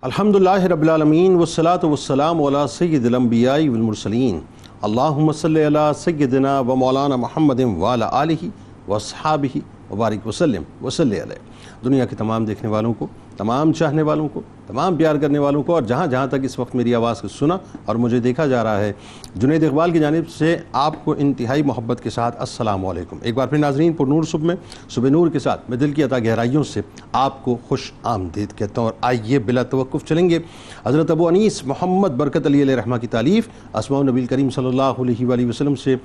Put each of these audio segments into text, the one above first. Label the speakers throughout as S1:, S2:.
S1: الحمدللہ رب العالمین والصلاة والسلام علی سید الانبیاء والمرسلین اللہم صلی علی سیدنا و مولانا محمد وعلی آلہ واصحابہ وبارک وسلم وصلی علیہ۔ دنیا کے تمام دیکھنے والوں کو، تمام چاہنے والوں کو، تمام پیار کرنے والوں کو، اور جہاں جہاں تک اس وقت میری آواز کو سنا اور مجھے دیکھا جا رہا ہے، جنید اقبال کی جانب سے آپ کو انتہائی محبت کے ساتھ السلام علیکم۔ ایک بار پھر ناظرین، پر نور صبح میں صبح نور کے ساتھ میں دل کی عطا گہرائیوں سے آپ کو خوش آمدید کہتا ہوں، اور آئیے بلا توقف چلیں گے حضرت ابو انیس محمد برکت علی علیہ رحمہ کی تالیف اسماء النبی کریم صلی اللہ علیہ وآلہ وسلم سے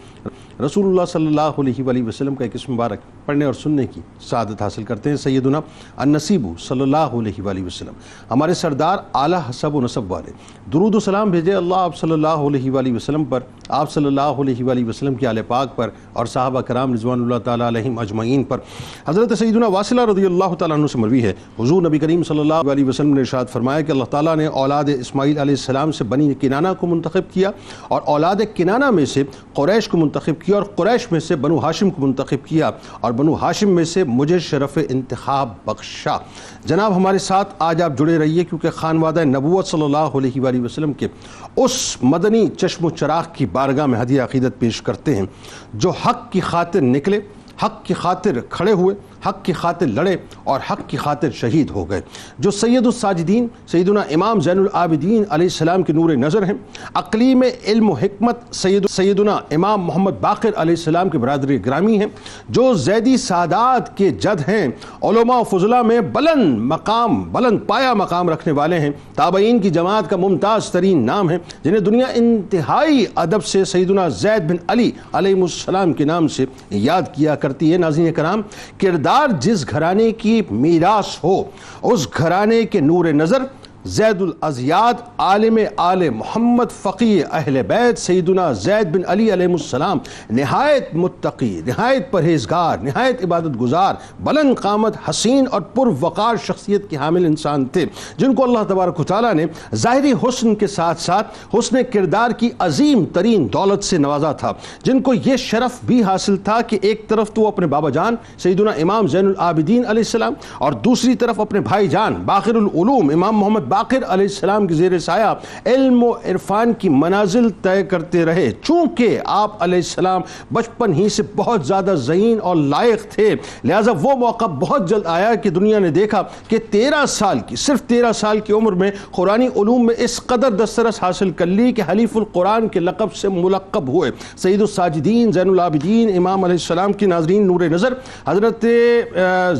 S1: رسول اللہ صلی اللہ علیہ وآلہ وسلم کا ایک اسم مبارک پڑھنے اور سننے کی سعادت حاصل کرتے ہیں۔ سیدنا النصیب صلی اللہ علیہ وآلہ وسلم، ہمارے سردار اعلیٰ حسب و نسب والے، درود و سلام بھیجے اللہ آپ صلی اللہ علیہ وآلہ وسلم پر، آپ صلی اللہ علیہ وآلہ وسلم کی آل پاک پر اور صحابہ کرام رضوان اللہ تعالیٰ علیہم اجمعین پر۔ حضرت سیدنا واصلہ رضی اللہ تعالیٰ عنہ سے مروی ہے، حضور نبی کریم صلی اللہ علیہ وسلم نے ارشاد فرمایا کہ اللہ تعالیٰ نے اولاد اسماعیل علیہ السلام سے بنی کنانہ کو منتخب کیا، اور اولاد کنانہ میں سے قریش کو منتخب کیا، اور قریش میں سے بنو ہاشم کو منتخب کیا، اور بنو ہاشم میں سے مجھے شرف انتخاب بخشا۔ جناب ہمارے ساتھ آج آپ جڑے رہیے، کیونکہ خانوادہ نبوت صلی اللہ علیہ وآلہ وسلم کے اس مدنی چشم و چراغ کی بارگاہ میں ہدیہ عقیدت پیش کرتے ہیں جو حق کی خاطر نکلے، حق کی خاطر کھڑے ہوئے، حق کی خاطر لڑے اور حق کی خاطر شہید ہو گئے، جو سید الساجدین سیدنا امام زین العابدین علیہ السلام کے نور نظر ہیں، اقلیم علم و حکمت سیدنا امام محمد باقر علیہ السلام کے برادری گرامی ہیں، جو زیدی سادات کے جد ہیں، علماء و فضلاء میں بلند پایا مقام رکھنے والے ہیں، تابعین کی جماعت کا ممتاز ترین نام ہے، جنہیں دنیا انتہائی ادب سے سیدنا زید بن علی علیہ السلام کے نام سے یاد کیا کرتی ہے۔ ناظرین کرام، کردار جس گھرانے کی میراث ہو، اس گھرانے کے نور نظر زید الازیاد عالم آل محمد فقیہ اہل بیت سیدنا زید بن علی علیہ السلام نہایت متقی، نہایت پرہیزگار، نہایت عبادت گزار، بلند قامت، حسین اور پروقار شخصیت کے حامل انسان تھے، جن کو اللہ تبارک و تعالیٰ نے ظاہری حسن کے ساتھ ساتھ حسن کردار کی عظیم ترین دولت سے نوازا تھا، جن کو یہ شرف بھی حاصل تھا کہ ایک طرف تو اپنے بابا جان سیدنا امام زین العابدین علیہ السلام، اور دوسری طرف اپنے بھائی جان باقر العلوم امام محمد باقر علیہ السلام کی زیر سایہ علم و عرفان کی منازل طے کرتے رہے۔ چونکہ آپ علیہ السلام بچپن ہی سے بہت زیادہ ذہین اور لائق تھے، لہٰذا وہ موقع بہت جلد آیا کہ دنیا نے دیکھا کہ صرف 13 سال کی عمر میں قرآنی علوم میں اس قدر دسترس حاصل کر لی کہ حلیف القرآن کے لقب سے ملقب ہوئے۔ سید الساجدین زین العابدین امام علیہ السلام کی ناظرین نور نظر حضرت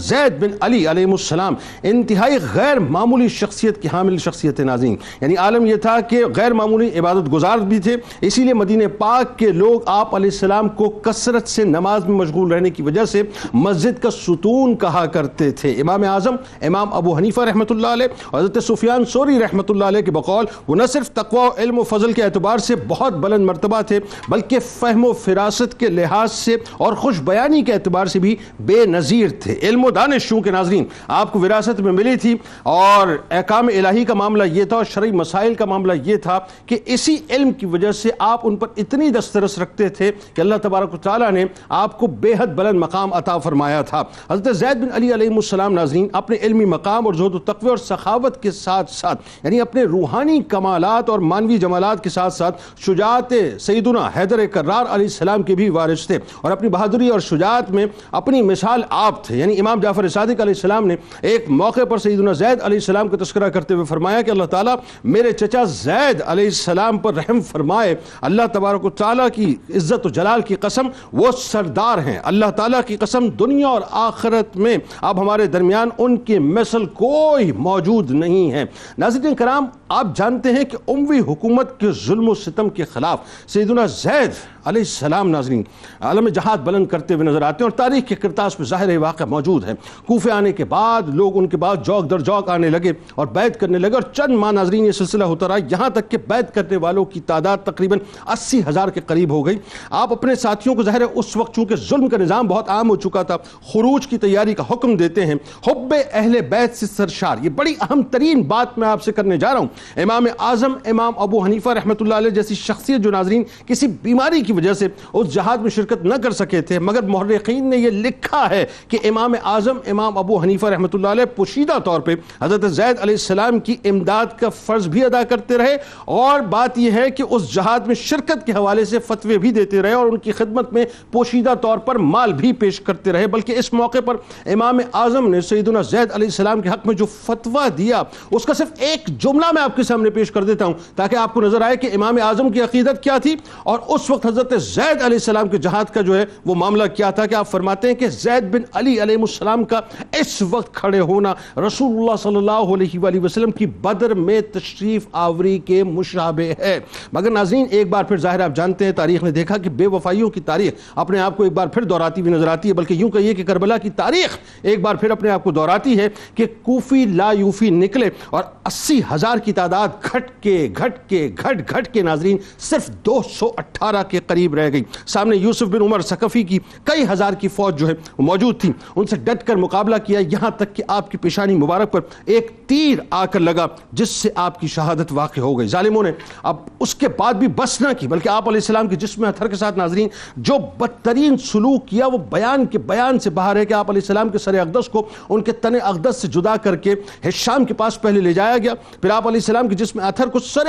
S1: زید بن علی علیہ السلام انتہائی غیر معمولی شخصیت کی حامل شخصیت ناظرین، یعنی عالم یہ تھا کہ غیر معمولی عبادت گزار بھی تھے، اسی لیے مدینہ پاک کے لوگ آپ علیہ السلام کو کثرت سے نماز میں مشغول رہنے کی وجہ سے مسجد کا ستون کہا کرتے تھے۔ امام اعظم امام ابو حنیفہ رحمۃ اللہ علیہ اور حضرت سفیان ثوری رحمۃ اللہ علیہ کے بقول وہ نہ صرف تقوی و علم و فضل کے اعتبار سے بہت بلند مرتبہ تھے، بلکہ فہم و فراست کے لحاظ سے اور خوش بیانی کے اعتبار سے بھی بے نظیر تھے۔ علم و دانش چونکہ ناظرین آپ کو وراثت میں ملی تھی، اور احکام الہی کا معاملہ یہ تھا اور شرعی مسائل کا معاملہ یہ تھا کہ اسی علم کی وجہ سے آپ ان پر اتنی دسترس رکھتے تھے کہ اللہ تبارک و تعالیٰ نے آپ کو بے حد بلند مقام عطا فرمایا تھا۔ حضرت زید بن علی علیہ السلام ناظرین اپنے علمی مقام اور زہد و تقوی اور سخاوت کے ساتھ ساتھ، یعنی اپنے روحانی کمالات اور مانوی جمالات کے ساتھ ساتھ شجاعت سیدنا حیدر کرار علیہ السلام کے بھی وارث تھے، اور اپنی بہادری اور شجاعت میں اپنی مثال آپ تھے۔ یعنی امام جعفر صادق علیہ السلام نے ایک موقع پر سیدنا زید علیہ السلام کا تذکرہ کرتے ہوئے فرمایا کہ اللہ تعالیٰ میرے چچا زید علیہ السلام پر رحم فرمائے، اللہ تبارک و تعالیٰ کی عزت و جلال کی قسم وہ سردار ہیں، اللہ تعالیٰ کی قسم دنیا اور آخرت میں اب ہمارے درمیان ان کے مثل کوئی موجود نہیں ہے۔ ناظرین کرام، آپ جانتے ہیں کہ اموی حکومت کے ظلم و ستم کے خلاف سیدنا زید علیہ السلام ناظرین عالم جہاد بلند کرتے ہوئے نظر آتے ہیں، اور تاریخ کے کرتاس میں ظاہر واقع موجود ہے۔ کوفے آنے کے بعد لوگ ان کے بعد جوک در جوک آنے لگے اور بیعت کرنے لگے، اور چند ماہ ناظرین یہ سلسلہ ہوتا رہا، یہاں تک کہ بیعت کرنے والوں کی تعداد تقریباً 80,000 کے قریب ہو گئی۔ آپ اپنے ساتھیوں کو ظاہر ہے اس وقت چونکہ ظلم کا نظام بہت عام ہو چکا تھا، خروج کی تیاری کا حکم دیتے ہیں، حب اہل بیت سے سرشار۔ یہ بڑی اہم ترین بات میں آپ سے کرنے جا رہا ہوں امام اعظم امام ابو حنیفہ رحمۃ اللہ علیہ جیسی شخصیت جو ناظرین کسی بیماری کی وجہ سے اس جہاد میں شرکت نہ کر سکے تھے، مگر محرخین نے یہ لکھا ہے کہ امام اعظم امام ابو حنیفہ رحمۃ اللہ علیہ پوشیدہ طور پہ حضرت زید علیہ السلام کی امداد کا فرض بھی ادا کرتے رہے، اور بات یہ ہے کہ اس جہاد میں شرکت کے حوالے سے فتوے بھی دیتے رہے اور ان کی خدمت میں پوشیدہ طور پر مال بھی پیش کرتے رہے۔ بلکہ اس موقع پر امام اعظم نے سیدنا زید علیہ السلام کے حق میں جو فتویٰ دیا اس کا صرف ایک جملہ میں آپ کے سامنے پیش کر دیتا ہوں تاکہ آپ کو نظر آئے کہ امام اعظم کی عقیدت کیا تھی اور اس وقت حضرت زید علیہ السلام کے جہاد کا جو ہے وہ معاملہ کیا تھا۔ کہ آپ فرماتے ہیں کہ زید بن علی علیہ السلام کا اس وقت کھڑے ہونا رسول اللہ صلی اللہ علیہ وآلہ وسلم کی بدر میں تشریف آوری کے مشابہ ہے۔ مگر ناظرین ایک بار پھر ظاہر آپ جانتے ہیں تاریخ نے دیکھا کہ بے وفائیوں کی تاریخ اپنے آپ کو ایک بار پھر دہراتی ہوئی نظر آتی ہے، بلکہ یوں کہیے کہ کربلا کی تاریخ ایک بار پھر اپنے آپ کو دہراتی ہے کہ کوفی لا یوفی نکلے اور 80,000 کی تعداد گھٹ کے ناظرین صرف 218 کے قریب رہ گئی۔ سامنے یوسف بن عمر ثقفی کی کئی ہزار کی فوج جو ہے وہ موجود تھی، ان سے ڈٹ کر مقابلہ کیا، یہاں تک کہ آپ کی پیشانی مبارک پر ایک تیر آ کر لگا جس سے آپ کی شہادت واقع ہو گئی۔ ظالموں نے اب اس کے بعد بھی بس نہ کی بلکہ آپ علیہ السلام کے جسم اطہر کے ساتھ ناظرین جو بدترین سلوک کیا وہ بیان سے باہر ہے کہ آپ علیہ السلام کے سر اقدس کو ان کے تن اقدس سے جدا کر کے ہشام کے پاس پہلے لے جایا گیا، پھر آپ علیہ السلام کے جسم اطہر کو سر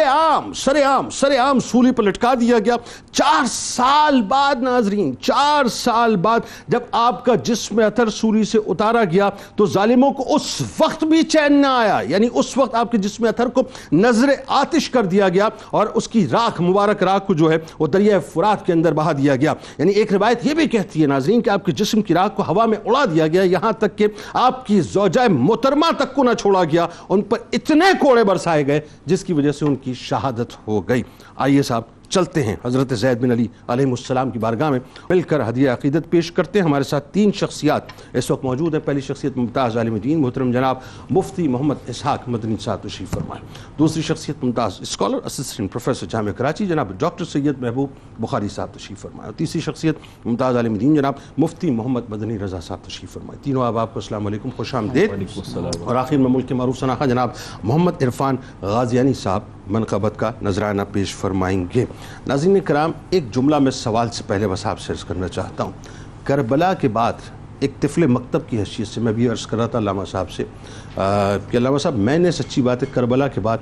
S1: عام سولی پر لٹکا دیا گیا۔ 4 سال بعد ناظرین 4 سال بعد جب آپ کا جسم اطہر سولی سے اتارا گیا تو ظالموں کو اس وقت بھی چین نہ آیا، یعنی اس وقت آپ کے جسم اطہر کو نظر آتش کر دیا گیا اور اس کی مبارک راکھ کو جو ہے وہ دریائے فرات کے اندر بہا دیا گیا۔ یعنی ایک روایت یہ بھی کہتی ہے ناظرین کہ آپ کے جسم کی راکھ کو ہوا میں اڑا دیا گیا، یہاں تک کہ آپ کی زوجہ محترمہ تک کو نہ چھوڑا گیا، ان پر اتنے کوڑے برسائے گئے جس کی وجہ سے ان کی شہادت ہو گئی۔ آئیے صاحب چلتے ہیں حضرت زید بن علی علیہ السلام کی بارگاہ میں مل کر ہدیہ عقیدت پیش کرتے ہیں۔ ہمارے ساتھ 3 شخصیات اس وقت موجود ہیں۔ پہلی شخصیت ممتاز عالم دین محترم جناب مفتی محمد اسحاق مدنی صاحب تشریف فرمائیں۔ دوسری شخصیت ممتاز اسکالر اسسٹنٹ پروفیسر جامعہ کراچی جناب ڈاکٹر سید محبوب بخاری صاحب تشریف فرمائیں۔ اور تیسری شخصیت ممتاز عالم دین جناب مفتی محمد مدنی رضا صاحب تشریف فرمائیں۔ تینوں آپ کو السلام علیکم، خوش آمدید۔ اور آخر میں ملک کے معروف شناخت جناب محمد عرفان غازیانی صاحب منقبت کا نذرانہ پیش فرمائیں گے۔ ناظرین کرام ایک جملہ میں سوال سے پہلے بس آپ سے عرض کرنا چاہتا ہوں، کربلا کے بعد ایک طفل مکتب کی حیثیت سے میں بھی عرض کر رہا تھا علامہ صاحب سے کہ علامہ صاحب میں نے سچی بات ہے کربلا کے بعد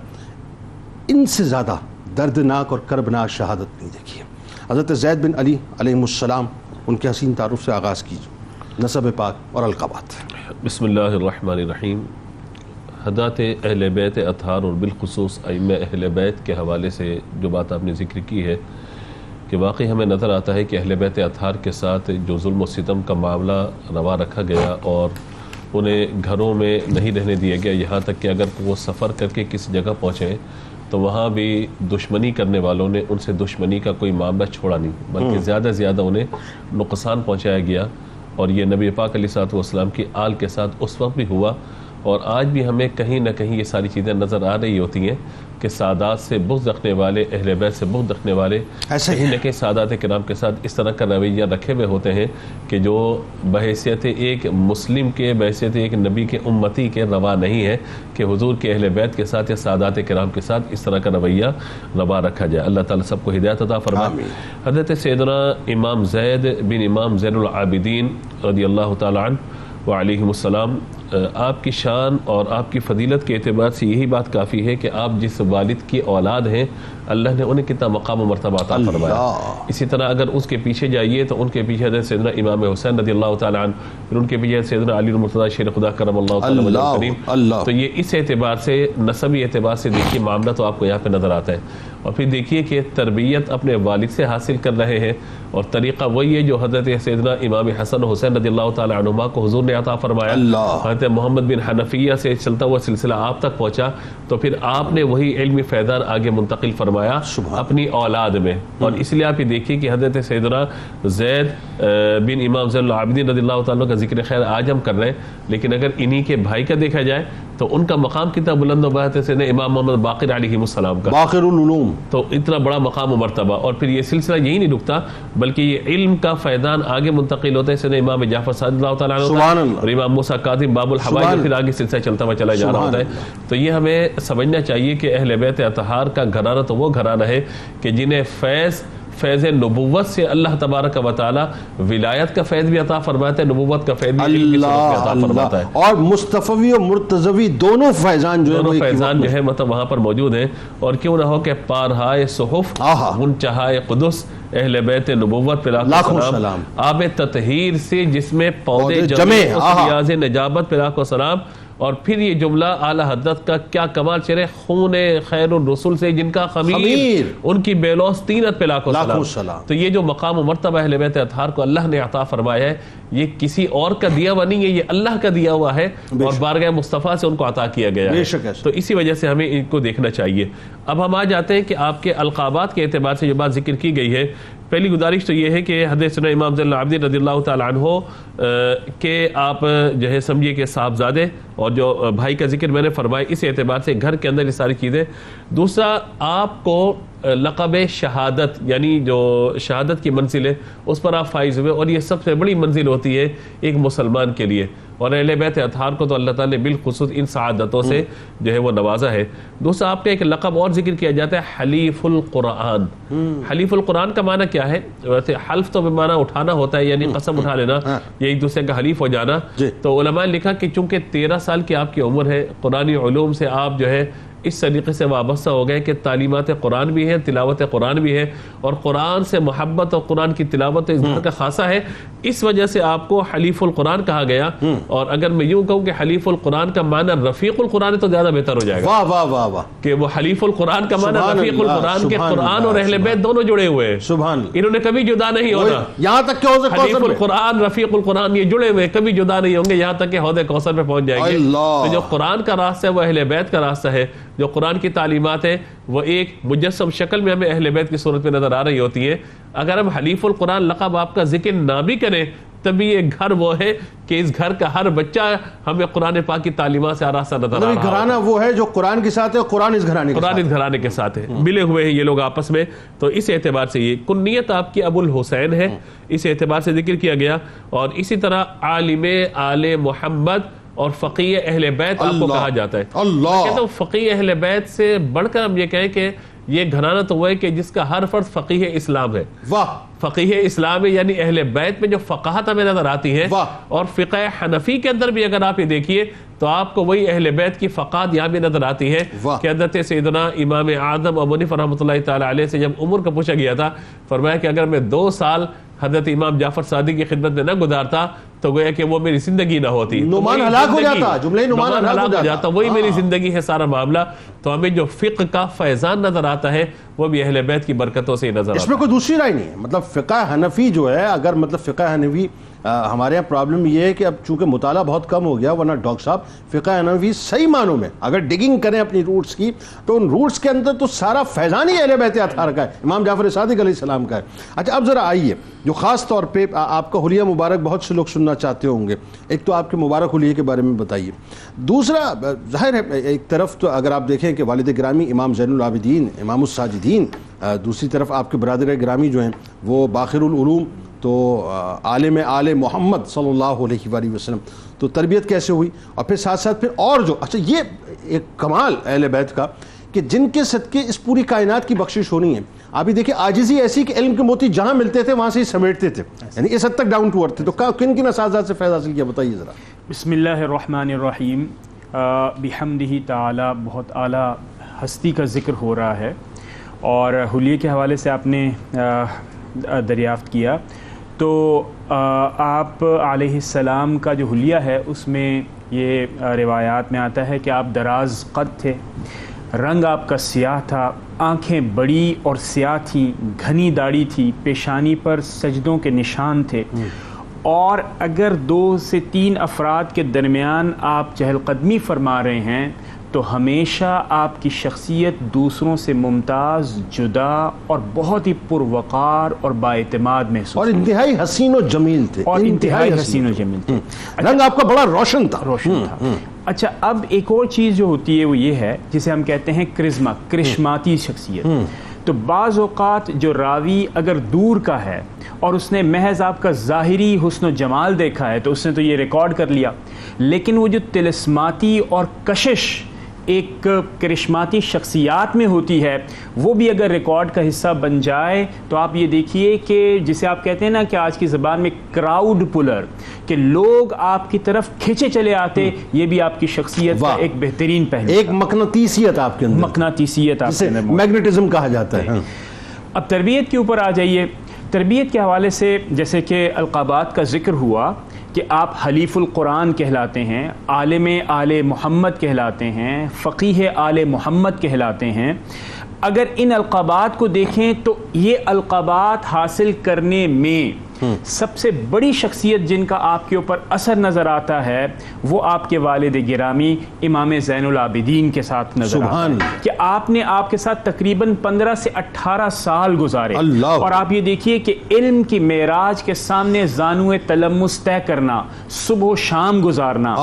S1: ان سے زیادہ دردناک اور کربناک شہادت نہیں دیکھی ہے۔ حضرت زید بن علی علیہ السلام ان کے حسین تعارف سے آغاز کیجیے، نسب پاک اور القابات۔
S2: بسم اللہ الرحمن الرحیم۔ حضرات اہل بیت اطہار اور بالخصوص ائمہ اہل بیت کے حوالے سے جو بات آپ نے ذکر کی ہے کہ واقعی ہمیں نظر آتا ہے کہ اہل بیت اطہار کے ساتھ جو ظلم و ستم کا معاملہ روا رکھا گیا اور انہیں گھروں میں نہیں رہنے دیا گیا، یہاں تک کہ اگر وہ سفر کر کے کسی جگہ پہنچیں تو وہاں بھی دشمنی کرنے والوں نے ان سے دشمنی کا کوئی معاملہ چھوڑا نہیں، بلکہ زیادہ انہیں نقصان پہنچایا گیا، اور یہ نبی پاک علیہ الصلوۃ والسلام کی آل کے ساتھ اس وقت بھی ہوا، اور آج بھی ہمیں کہیں نہ کہیں یہ ساری چیزیں نظر آ رہی ہوتی ہیں کہ سادات سے بغض رکھنے والے، اہل بیت سے بغض رکھنے والے کہیں نہ کہیں سادات کرام کے ساتھ اس طرح کا رویہ رکھے ہوئے ہوتے ہیں کہ جو بحیثیت ایک مسلم کے، بحیثیت ایک نبی کے امتی کے روا نہیں ہے کہ حضور کے اہل بیت کے ساتھ یا سادات کرام کے ساتھ اس طرح کا رویہ روا رکھا جائے۔ اللہ تعالیٰ سب کو ہدایت عطا فرمائے۔ حضرت سیدنا امام زید بن امام زین العابدین رضی اللہ تعالیٰ عنہ وعلیہم السلام، آپ کی شان اور آپ کی فضیلت کے اعتبار سے یہی بات کافی ہے کہ آپ جس والد کی اولاد ہیں اللہ نے انہیں کتنا مقام و مرتبہ عطا فرمایا۔ اسی طرح اگر اس کے پیچھے جائیے تو ان کے پیچھے حضرت سیدنا امام حسین رضی اللہ تعالیٰ عنہ، پھر ان کے پیچھے سیدنا علی المرتضیٰ شیر خدا کرم اللہ تعالیٰ وجہہ کریم۔ تو یہ اس اعتبار سے، نسبی اعتبار سے دیکھیے معاملہ تو آپ کو یہاں پہ نظر آتا ہے، اور پھر دیکھیے کہ تربیت اپنے والد سے حاصل کر رہے ہیں، اور طریقہ وہی ہے جو حضرت سیدنا امام حسن حسین رضی اللہ تعالیٰ عنہما کو حضور نے عطا فرمایا۔ حضرت محمد بن حنفیہ سے چلتا ہوا سلسلہ آپ تک پہنچا، تو پھر آپ نے وہی علمی فیضان آگے منتقل فرمایا اپنی اولاد میں، اور اس لیے آپ یہ دیکھیے کہ حضرت سیدنا زید بن امام زین العابدین رضی اللہ تعالیٰ کا ذکر خیر آج ہم کر رہے ہیں، لیکن اگر انہی کے بھائی کا دیکھا جائے تو ان کا مقام کتنا بلند و بلند ہے امام محمد باقر علیہ السلام کا،
S1: باقر العلوم،
S2: تو اتنا بڑا مقام و مرتبہ. اور پھر یہ سلسلہ یہی نہیں رکتا بلکہ یہ علم کا فیضان آگے منتقل ہوتا ہے سنے امام جعفر صادق اللہ تعالیٰ عنہ اور امام موسیٰ کاظم باب الحوائج، پھر آگے سلسلہ چلتا ہوا چلا جا رہا ہوتا ہے. تو یہ ہمیں سمجھنا چاہیے کہ اہل بیت اطہار کا گھرانہ تو وہ گھرانہ ہے کہ جنہیں فیض نبوت سے اللہ تبارک و تعالی ولایت کا فیض بھی عطا فرماتا ہے، نبوت کا فیض بھی علم کی صورت میں عطا فرماتا ہے،
S1: اور مصطفی اور مرتضوی دونوں فیضان جو
S2: ہے مطلب وہاں پر موجود ہیں. اور کیوں نہ ہو کہ پارہائے صحف منچہائے قدس اہل بیت نبوت پہ لاکھوں سلام، آب تطہیر سے جس میں پودے جمے ریاض نجابت پہ لاکھوں سلام. اور پھر یہ جملہ اعلی حضرت کا کیا کمال چرے، خون خیر الرسول سے جن کا خمیر ان کی بیلوس طینت پہ لاکھوں سلام. تو یہ جو مقام و مرتبہ اہل بیت اطہار کو اللہ نے عطا فرمایا ہے یہ کسی اور کا دیا ہوا نہیں ہے، یہ اللہ کا دیا ہوا ہے اور بارگاہ مصطفیٰ سے ان کو عطا کیا گیا ہے. تو اسی وجہ سے ہمیں ان کو دیکھنا چاہیے. اب ہم آ جاتے ہیں کہ آپ کے القابات کے اعتبار سے جو بات ذکر کی گئی ہے. پہلی گزارش تو یہ ہے کہ حضرت سیدنا امام زین العابدین رضی اللہ تعالیٰ عنہ کہ آپ جو ہے سمجھیے کہ صاحبزادے اور جو بھائی کا ذکر میں نے فرمایا اس اعتبار سے گھر کے اندر یہ ساری چیزیں. دوسرا آپ کو لقب شہادت یعنی جو شہادت کی منزل ہے اس پر آپ فائز ہوئے، اور یہ سب سے بڑی منزل ہوتی ہے ایک مسلمان کے لیے. اور اہل بیت اطہار کو تو اللہ تعالیٰ نے بالخصوص ان سعادتوں سے جو ہے وہ نوازا ہے. دوسرا آپ کا ایک لقب اور ذکر کیا جاتا ہے حلیف القرآن. حلیف القرآن کا معنی کیا ہے؟ ویسے حلف تو بمعنی اٹھانا ہوتا ہے یعنی قسم اٹھا لینا، یہ ایک دوسرے کا حلیف ہو جانا. تو علماء نے لکھا کہ چونکہ 13 سال کی آپ کی عمر ہے، قرآنی علوم سے آپ جو ہے اس طریقے سے وابستہ ہو گئے کہ تعلیمات قرآن بھی ہے، تلاوت قرآن بھی ہے، اور قرآن سے محبت اور قرآن کی تلاوت اس گھر کا خاصہ ہے. اس وجہ سے آپ کو حلیف القرآن کہا گیا. اور اگر میں یوں کہوں کہ حلیف القرآن کا معنی رفیق القرآن تو زیادہ بہتر ہو جائے گا.
S1: واہ واہ واہ واہ،
S2: کہ وہ حلیف القرآن کا معنی رفیق القرآن کے قرآن اور اہل بیت دونوں جڑے ہوئے ہیں.
S1: سبحان،
S2: انہوں نے کبھی جدا نہیں ہونا.
S1: یہاں تک کہ
S2: حلیف القرآن رفیق القرآن یہ جڑے ہوئے کبھی جدا نہیں ہوں گے یہاں تک کہ حوض کوثر پہ پہنچ جائیں گے. تو جو قرآن کا راستہ ہے وہ اہل بیت کا راستہ ہے. جو قرآن کی تعلیمات ہیں وہ ایک مجسم شکل میں ہمیں اہل بیت کی صورت میں نظر آ رہی ہوتی ہے. اگر ہم حلیف القرآن لقب آپ کا ذکر نہ بھی کریں تبھی یہ گھر وہ ہے کہ اس گھر کا ہر بچہ ہمیں قرآن پاک کی تعلیمات سے آراستہ نظر آ رہا ہے.
S1: گھرانہ وہ ہے جو قرآن کے ساتھ ہے، قرآن اس گھرانے کے ساتھ
S2: ہے، ملے ہوئے ہیں یہ لوگ آپس میں. تو اس اعتبار سے یہ کنیت آپ کی ابو الحسین ہے، اس اعتبار سے ذکر کیا گیا. اور اسی طرح عالم آل محمد اور فقیہ اہل بیت آپ کو کہا جاتا ہے. کہتا ہوں فقیہ اہل بیت سے بڑھ کر ہم یہ کہیں کہ یہ گھرانہ تو وہ ہے کہ جس کا ہر فرد فقیہ اسلام ہے.
S1: واہ،
S2: فقیہ اسلام ہے یعنی اہل بیت میں جو فقاہت ہمیں نظر آتی ہے. اور فقہ حنفی کے اندر بھی اگر آپ یہ دیکھیے تو آپ کو وہی اہل بیت کی فقاہت یہاں بھی نظر آتی ہے کہ حضرت سیدنا امام اعظم ابو حنیفہ رحمۃ اللہ تعالی علیہ سے جب عمر کا پوچھا گیا تھا فرمایا کہ اگر میں 2 سال حضرت امام جعفر صادق کی خدمت میں نہ گزارتا تو گویا کہ وہ میری زندگی نہ ہوتی،
S1: نعمان ہلاک ہو جاتا، جملہ نعمان ہلاک ہو جاتا،
S2: وہی میری زندگی ہے سارا معاملہ. تو ہمیں جو فقہ کا فیضان نظر آتا ہے وہ بھی اہل بیت کی برکتوں سے نظر آتا ہے.
S1: اس میں کوئی دوسری رائے نہیں ہے. مطلب فقہ حنفی جو ہے، اگر مطلب فقہ حنفی ہمارے یہاں پرابلم یہ ہے کہ اب چونکہ مطالعہ بہت کم ہو گیا، ورنہ ڈاکٹر صاحب فقہ حنفی صحیح معنوں میں اگر ڈگنگ کریں اپنی روٹس کی تو ان روٹس کے اندر تو سارا فیضان ہی اہل بیت اطہار کا ہے، امام جعفر صادق علیہ السلام کا ہے. اچھا اب ذرا آئیے جو خاص طور پہ آپ کا حلیہ مبارک بہت سے لوگ سننا چاہتے ہوں گے. ایک تو آپ کے مبارک حلیہ کے بارے میں بتائیے. دوسرا ظاہر ہے ایک طرف تو اگر آپ دیکھیں کہ والد گرامی امام زین العابدین امام الساجدین، دوسری طرف آپ کے برادر گرامی جو ہیں وہ باقر العلوم، تو عالم آل محمد صلی اللہ علیہ وآلہ وسلم. تو تربیت کیسے ہوئی؟ اور پھر ساتھ ساتھ پھر اور جو اچھا یہ ایک کمال اہل بیت کا کہ جن کے صدقے اس پوری کائنات کی بخشش ہونی ہے. آپ ہی دیکھیں عاجزی ایسی کہ علم کے موتی جہاں ملتے تھے وہاں سے ہی سمیٹتے تھے، یعنی اس حد تک ڈاؤن ٹو ارتھ تھے. تو کن کن اساتذہ سے فیض حاصل کیا بتائیے ذرا.
S3: بسم اللہ الرحمن الرحیم. بحمدہ تعالی بہت اعلیٰ ہستی کا ذکر ہو رہا ہے اور حلیے کے حوالے سے آپ نے دریافت کیا. تو آپ علیہ السلام کا جو حلیہ ہے اس میں یہ روایات میں آتا ہے کہ آپ دراز قد تھے، رنگ آپ کا سیاہ تھا، آنکھیں بڑی اور سیاہ تھیں، گھنی داڑھی تھی، پیشانی پر سجدوں کے نشان تھے. اور اگر 2 سے 3 افراد کے درمیان آپ چہل قدمی فرما رہے ہیں تو ہمیشہ آپ کی شخصیت دوسروں سے ممتاز، جدا اور بہت ہی پروقار اور بااعتماد محسوس،
S1: اور انتہائی حسین و جمیل تھے،
S3: اور انتہائی حسین و جمیل تھے،
S1: رنگ آپ کا بڑا روشن تھا۔
S3: اچھا، اب ایک اور چیز جو ہوتی ہے وہ یہ ہے جسے ہم کہتے ہیں کرزما، کرشماتی شخصیت۔ تو بعض اوقات جو راوی اگر دور کا ہے اور اس نے محض آپ کا ظاہری حسن و جمال دیکھا ہے تو اس نے تو یہ ریکارڈ کر لیا، لیکن وہ جو طلسماتی اور کشش ایک کرشماتی شخصیات میں ہوتی ہے وہ بھی اگر ریکارڈ کا حصہ بن جائے تو آپ یہ دیکھیے کہ جسے آپ کہتے ہیں نا کہ آج کی زبان میں کراؤڈ پلر، کہ لوگ آپ کی طرف کھینچے چلے آتے، یہ بھی آپ کی شخصیت کا ایک بہترین پہلو،
S1: ایک مقناطیسیت آپ کے اندر،
S3: مقناطیسیت آپ کے اندر،
S1: میگنیٹزم کہا جاتا ہے۔
S3: اب تربیت کے اوپر آ جائیے۔ تربیت کے حوالے سے جیسے کہ القابات کا ذکر ہوا کہ آپ حلیف القرآن کہلاتے ہیں، عالم آل محمد کہلاتے ہیں، فقیہ آل محمد کہلاتے ہیں۔ اگر ان القابات کو دیکھیں تو یہ القابات حاصل کرنے میں سب سے بڑی شخصیت جن کا آپ کے اوپر اثر نظر آتا ہے وہ آپ کے والد گرامی امام زین العابدین کے ساتھ نظر آتا ہے کہ آپ نے آپ کے ساتھ تقریباً 15 سے 18 سال گزارے، اور آپ یہ دیکھیے کہ علم کی معراج کے سامنے زانوئے تلمس طے کرنا، صبح و شام گزارنا،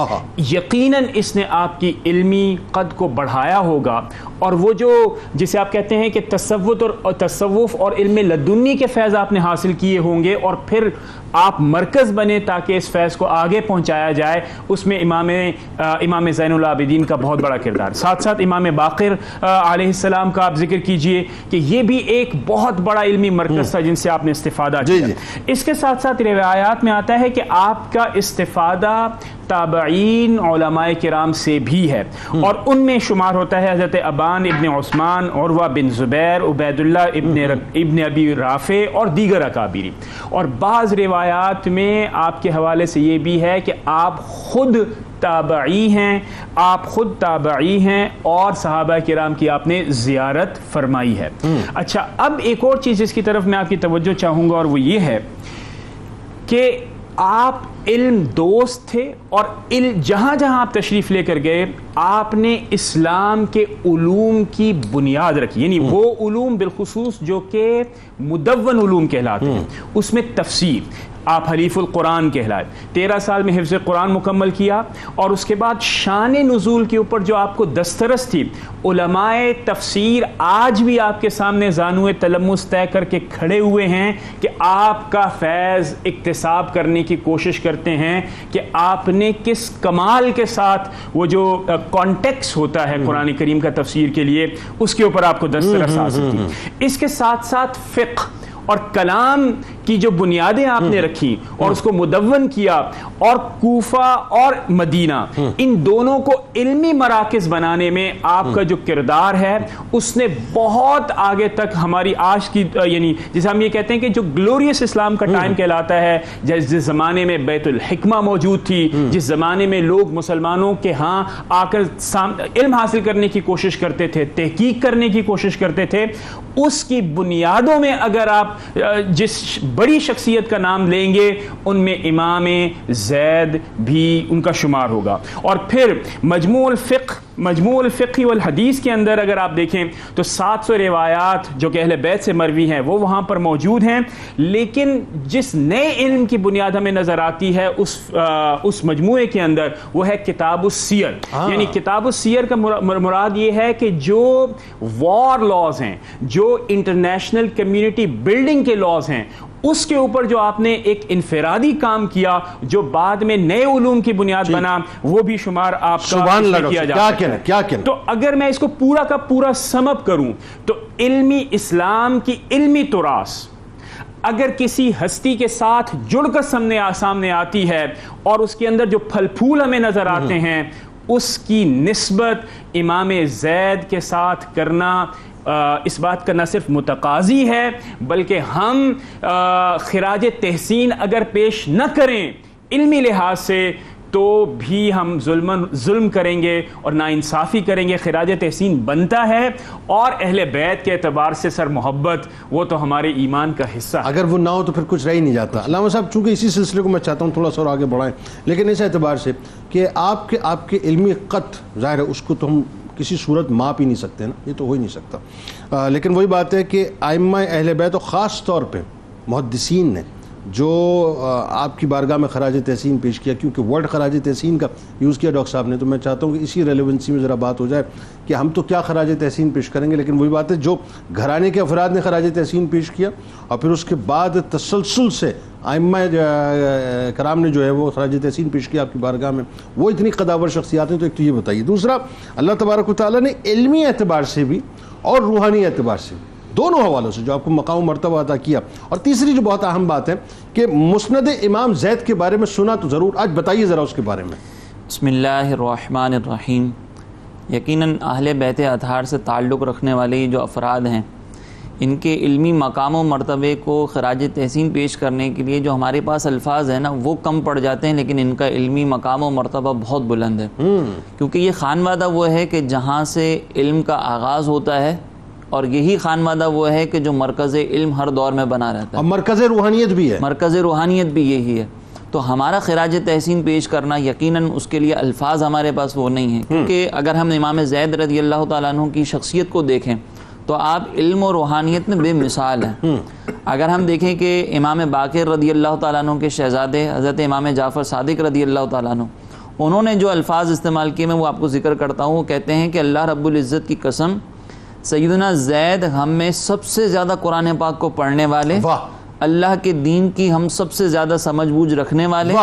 S3: یقیناً اس نے آپ کی علمی قد کو بڑھایا ہوگا، اور وہ جو جسے آپ کہتے ہیں کہ تصوف اور علم لدنی کے فیض آپ نے حاصل کیے ہوں گے، اور پھر آپ مرکز بنے تاکہ اس فیض کو آگے پہنچایا جائے، اس میں امام زین العابدین کا بہت بڑا کردار۔ ساتھ ساتھ امام باقر علیہ السلام کا آپ ذکر کیجئے کہ یہ بھی ایک بہت بڑا علمی مرکز تھا جن سے آپ نے استفادہ کیا۔ اس کے ساتھ ساتھ روایات میں آتا ہے کہ آپ کا استفادہ تابعین علماء کرام سے بھی ہے، اور ان میں شمار ہوتا ہے حضرت ابان ابن عثمان، عروہ بن زبیر، عبید اللہ ابن ابی رافع اور دیگر اکابری۔ اور بعض روایات میں آپ کے حوالے سے یہ بھی ہے کہ آپ خود تابعی ہیں اور صحابہ کرام کی آپ نے زیارت فرمائی ہے۔ اچھا، اب ایک اور چیز جس کی طرف میں آپ کی توجہ چاہوں گا اور وہ یہ ہے کہ آپ علم دوست تھے، اور جہاں جہاں آپ تشریف لے کر گئے آپ نے اسلام کے علوم کی بنیاد رکھی، یعنی وہ علوم بالخصوص جو کہ مدون علوم کہلاتے ہیں، اس میں تفسیر آپ حلیف القرآن کہلائے، 13 سال میں حفظ قرآن مکمل کیا، اور اس کے بعد شان نزول کے اوپر جو آپ کو دسترس تھی، علماء تفسیر آج بھی آپ کے سامنے زانوئے تلمس طے کر کے کھڑے ہوئے ہیں کہ آپ کا فیض اکتساب کرنے کی کوشش کرتے ہیں کہ آپ نے کس کمال کے ساتھ وہ جو کانٹیکس ہوتا ہے قرآن کریم کا تفسیر کے لیے اس کے اوپر آپ کو دسترس حاصل تھی۔ اس کے ساتھ ساتھ فقہ اور کلام کی جو بنیادیں آپ نے رکھی اور اس کو مدون کیا، اور کوفہ اور مدینہ ان دونوں کو علمی مراکز بنانے میں آپ کا جو کردار ہے اس نے بہت آگے تک ہماری آج کی یعنی جسے ہم یہ کہتے ہیں کہ جو گلوریس اسلام کا ٹائم کہلاتا ہے، جس زمانے میں بیت الحکمہ موجود تھی، جس زمانے میں لوگ مسلمانوں کے ہاں آ کر علم حاصل کرنے کی کوشش کرتے تھے، تحقیق کرنے کی کوشش کرتے تھے، اس کی بنیادوں میں اگر آپ جس بڑی شخصیت کا نام لیں گے ان میں امام زید بھی ان کا شمار ہوگا۔ اور پھر مجموع الفقہ والحدیث کے اندر اگر آپ دیکھیں تو 700 روایات جو کہ اہل بیت سے مروی ہیں وہ وہاں پر موجود ہیں، لیکن جس نئے علم کی بنیاد ہمیں نظر آتی ہے اس مجموعے کے اندر وہ ہے کتاب السیر۔ یعنی کتاب السیر کا مراد یہ ہے کہ جو وار لاز ہیں، جو انٹرنیشنل کمیونٹی بلڈنگ کے لاز ہیں، اس کے اوپر جو آپ نے ایک انفرادی کام کیا جو بعد میں نئے علوم کی بنیاد بنا، وہ بھی شمار آپ کا کیا جاتا ہے۔ تو اگر میں اس کو پورا کا پورا سم اپ کروں تو علمی اسلام کی علمی تراث اگر کسی ہستی کے ساتھ جڑ کر سامنے آتی ہے اور اس کے اندر جو پھل پھول ہمیں نظر آتے ہیں اس کی نسبت امام زید کے ساتھ کرنا اس بات کا نہ صرف متقاضی ہے بلکہ ہم خراج تحسین اگر پیش نہ کریں علمی لحاظ سے تو بھی ہم ظلم کریں گے اور ناانصافی کریں گے. خراج تحسین بنتا ہے, اور اہل بیت کے اعتبار سے سر محبت وہ تو ہمارے ایمان کا حصہ ہے.
S1: اگر وہ نہ ہو تو پھر کچھ رہ ہی نہیں جاتا. علامہ صاحب چونکہ اسی سلسلے کو میں چاہتا ہوں تھوڑا سا اور آگے بڑھائیں, لیکن اس اعتبار سے کہ آپ کے علمی قط ظاہر ہے اس کو تو ہم کسی صورت ماپ ہی نہیں سکتے نا, یہ تو ہو ہی نہیں سکتا. لیکن وہی بات ہے کہ ائمہ اہل بیت اور خاص طور پہ محدثین نے جو آپ کی بارگاہ میں خراج تحسین پیش کیا, کیونکہ ورڈ خراج تحسین کا یوز کیا ڈاکٹر صاحب نے, تو میں چاہتا ہوں کہ اسی ریلیونسی میں ذرا بات ہو جائے کہ ہم تو کیا خراج تحسین پیش کریں گے, لیکن وہی بات ہے جو گھرانے کے افراد نے خراج تحسین پیش کیا اور پھر اس کے بعد تسلسل سے ائمہ کرام نے جو ہے وہ خراج تحسین پیش کیا آپ کی بارگاہ میں, وہ اتنی قداور شخصیات ہیں. تو ایک تو یہ بتائیے. دوسرا, اللہ تبارک و تعالیٰ نے علمی اعتبار سے بھی اور روحانی اعتبار سے دونوں حوالوں سے جو آپ کو مقام و مرتبہ عطا کیا. اور تیسری جو بہت اہم بات ہے کہ مسند امام زید کے بارے میں سنا تو ضرور, آج بتائیے ذرا اس کے بارے میں.
S4: بسم اللہ الرحمن الرحیم. یقیناً اہل بیت اطہار سے تعلق رکھنے والے جو افراد ہیں, ان کے علمی مقام و مرتبے کو خراج تحسین پیش کرنے کے لیے جو ہمارے پاس الفاظ ہیں نا وہ کم پڑ جاتے ہیں, لیکن ان کا علمی مقام و مرتبہ بہت بلند ہے. کیونکہ یہ خانوادہ وہ ہے کہ جہاں سے علم کا آغاز ہوتا ہے, اور یہی خانوادہ وہ ہے کہ جو مرکز علم ہر دور میں بنا رہتا ہے,
S1: اور مرکز روحانیت بھی ہے.
S4: مرکز روحانیت بھی یہی ہے. تو ہمارا خراج تحسین پیش کرنا یقیناً اس کے لیے الفاظ ہمارے پاس وہ نہیں ہیں, کیونکہ اگر ہم امام زید رضی اللہ تعالیٰ عنہ کی شخصیت کو دیکھیں تو آپ علم و روحانیت میں بے مثال ہیں. اگر ہم دیکھیں کہ امام باقر رضی اللہ تعالیٰ عنہ کے شہزادے حضرت امام جعفر صادق رضی اللہ تعالیٰ عنہ, انہوں نے جو الفاظ استعمال کیے میں وہ آپ کو ذکر کرتا ہوں. وہ کہتے ہیں کہ اللہ رب العزت کی قسم, سیدنا زید ہم میں سب سے زیادہ قرآن پاک کو پڑھنے والے, اللہ کے دین کی ہم سب سے زیادہ سمجھ بوجھ رکھنے والے,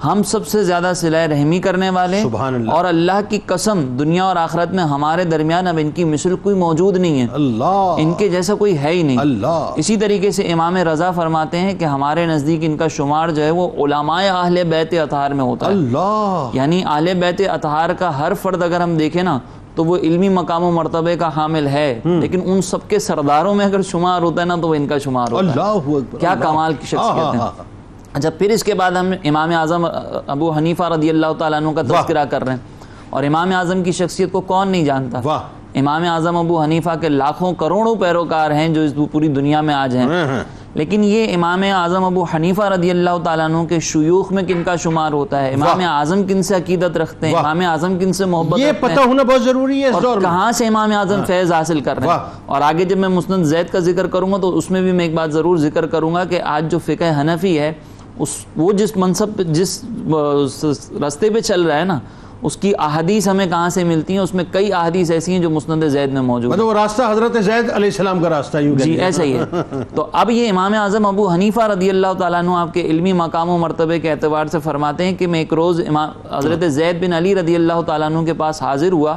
S4: ہم سب سے زیادہ صلہ رحمی کرنے والے,
S1: سبحان اللہ.
S4: اور اللہ کی قسم دنیا اور آخرت میں ہمارے درمیان اب ان کی مثل کوئی موجود نہیں ہے,
S1: اللہ,
S4: ان کے جیسا کوئی ہے ہی نہیں.
S1: اللہ.
S4: اسی طریقے سے امام رضا فرماتے ہیں کہ ہمارے نزدیک ان کا شمار جو ہے وہ علماء اہل بیت اطہار میں ہوتا ہے.
S1: اللہ,
S4: یعنی اہل بیت اطہار کا ہر فرد اگر ہم دیکھیں نا تو وہ علمی مقام و مرتبے کا حامل ہے, لیکن ان سب کے سرداروں میں اگر شمار ہوتا ہے نا تو وہ ان کا شمار ہوتا ہے.
S1: اللہ اکبر,
S4: کیا کمال کی شخصیت ہے. اچھا, پھر اس کے بعد ہم امام اعظم ابو حنیفہ رضی اللہ تعالیٰ عنہ کا تذکرہ کر رہے ہیں, اور امام اعظم کی شخصیت کو کون نہیں جانتا. امام اعظم ابو حنیفہ کے لاکھوں کروڑوں پیروکار ہیں جو اس پوری دنیا میں آج ہیں, لیکن یہ امام اعظم ابو حنیفہ رضی اللہ تعالیٰ عنہ کے شیوخ میں کن کا شمار ہوتا ہے, امام اعظم کن سے عقیدت رکھتے ہیں, امام اعظم کن سے محبت
S1: یہ
S4: رکھتے ہیں,
S1: پتہ ہونا بہت ضروری ہے,
S4: اور کہاں سے امام اعظم فیض حاصل کر رہے ہیں. اور آگے جب میں مسند زید کا ذکر کروں گا تو اس میں بھی میں ایک بات ضرور ذکر کروں گا کہ آج جو فقہ حنفی ہے وہ جس منصب جس راستے پہ چل رہا ہے نا, اس کی احادیث ہمیں کہاں سے ملتی ہیں, اس میں کئی احادیث ایسی ہیں جو مسند زید میں موجود ہیں.
S1: مطلب وہ راستہ حضرت زید علیہ السلام کا راستہ یوں
S4: جی ایسا ہی ہے. تو اب یہ امام اعظم ابو حنیفہ رضی اللہ تعالیٰ عنہ آپ کے علمی مقام و مرتبے کے اعتبار سے فرماتے ہیں کہ میں ایک روز حضرت زید بن علی رضی اللہ تعالیٰ عنہ کے پاس حاضر ہوا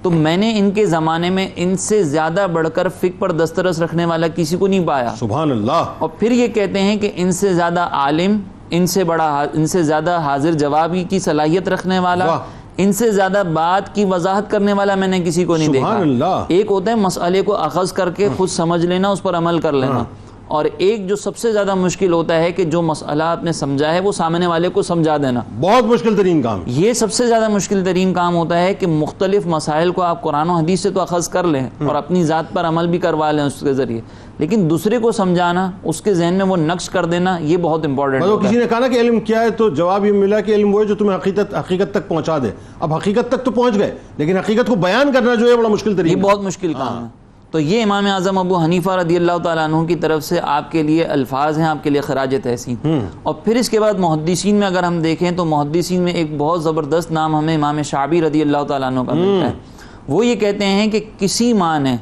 S4: تو میں نے ان کے زمانے میں ان سے زیادہ بڑھ کر فقہ پر دسترس رکھنے والا کسی کو نہیں پایا.
S1: سبحان اللہ.
S4: اور پھر یہ کہتے ہیں کہ ان سے زیادہ عالم, ان سے زیادہ حاضر جوابی کی صلاحیت رکھنے والا, ان سے زیادہ بات کی وضاحت کرنے والا میں نے کسی کو نہیں دیکھا.
S1: اللہ.
S4: ایک ہوتا ہے مسئلے کو اخذ کر کے خود سمجھ لینا, اس پر عمل کر لینا, اور ایک جو سب سے زیادہ مشکل ہوتا ہے کہ جو مسئلہ آپ نے سمجھا ہے وہ سامنے والے کو سمجھا دینا.
S1: بہت مشکل ترین کام.
S4: یہ سب سے زیادہ مشکل ترین کام ہوتا ہے کہ مختلف مسائل کو آپ قرآن و حدیث سے تو اخذ کر لیں اور اپنی ذات پر عمل بھی کروا لیں اس کے ذریعے, لیکن دوسرے کو سمجھانا, اس کے ذہن میں وہ نقش کر دینا, یہ بہت امپورٹنٹ ہے.
S1: کسی نے کہا نا کہ علم کیا ہے تو جواب یہ ملا کہ علم وہ ہے جو تمہیں حقیقت تک پہنچا دے. اب حقیقت تک تو پہنچ گئے, لیکن حقیقت کو بیان کرنا جو ہے بڑا مشکل ترین,
S4: یہ بہت مشکل کام ہے. تو یہ امام اعظم ابو حنیفہ رضی اللہ تعالیٰ عنہ کی طرف سے آپ کے لیے الفاظ ہیں, آپ کے لیے خراج تحسین. اور پھر اس کے بعد محدثین میں اگر ہم دیکھیں تو محدثین میں ایک بہت زبردست نام ہمیں امام شعبی رضی اللہ تعالیٰ عنہ کا ملتا ہے. وہ یہ کہتے ہیں کہ کسی ماں نے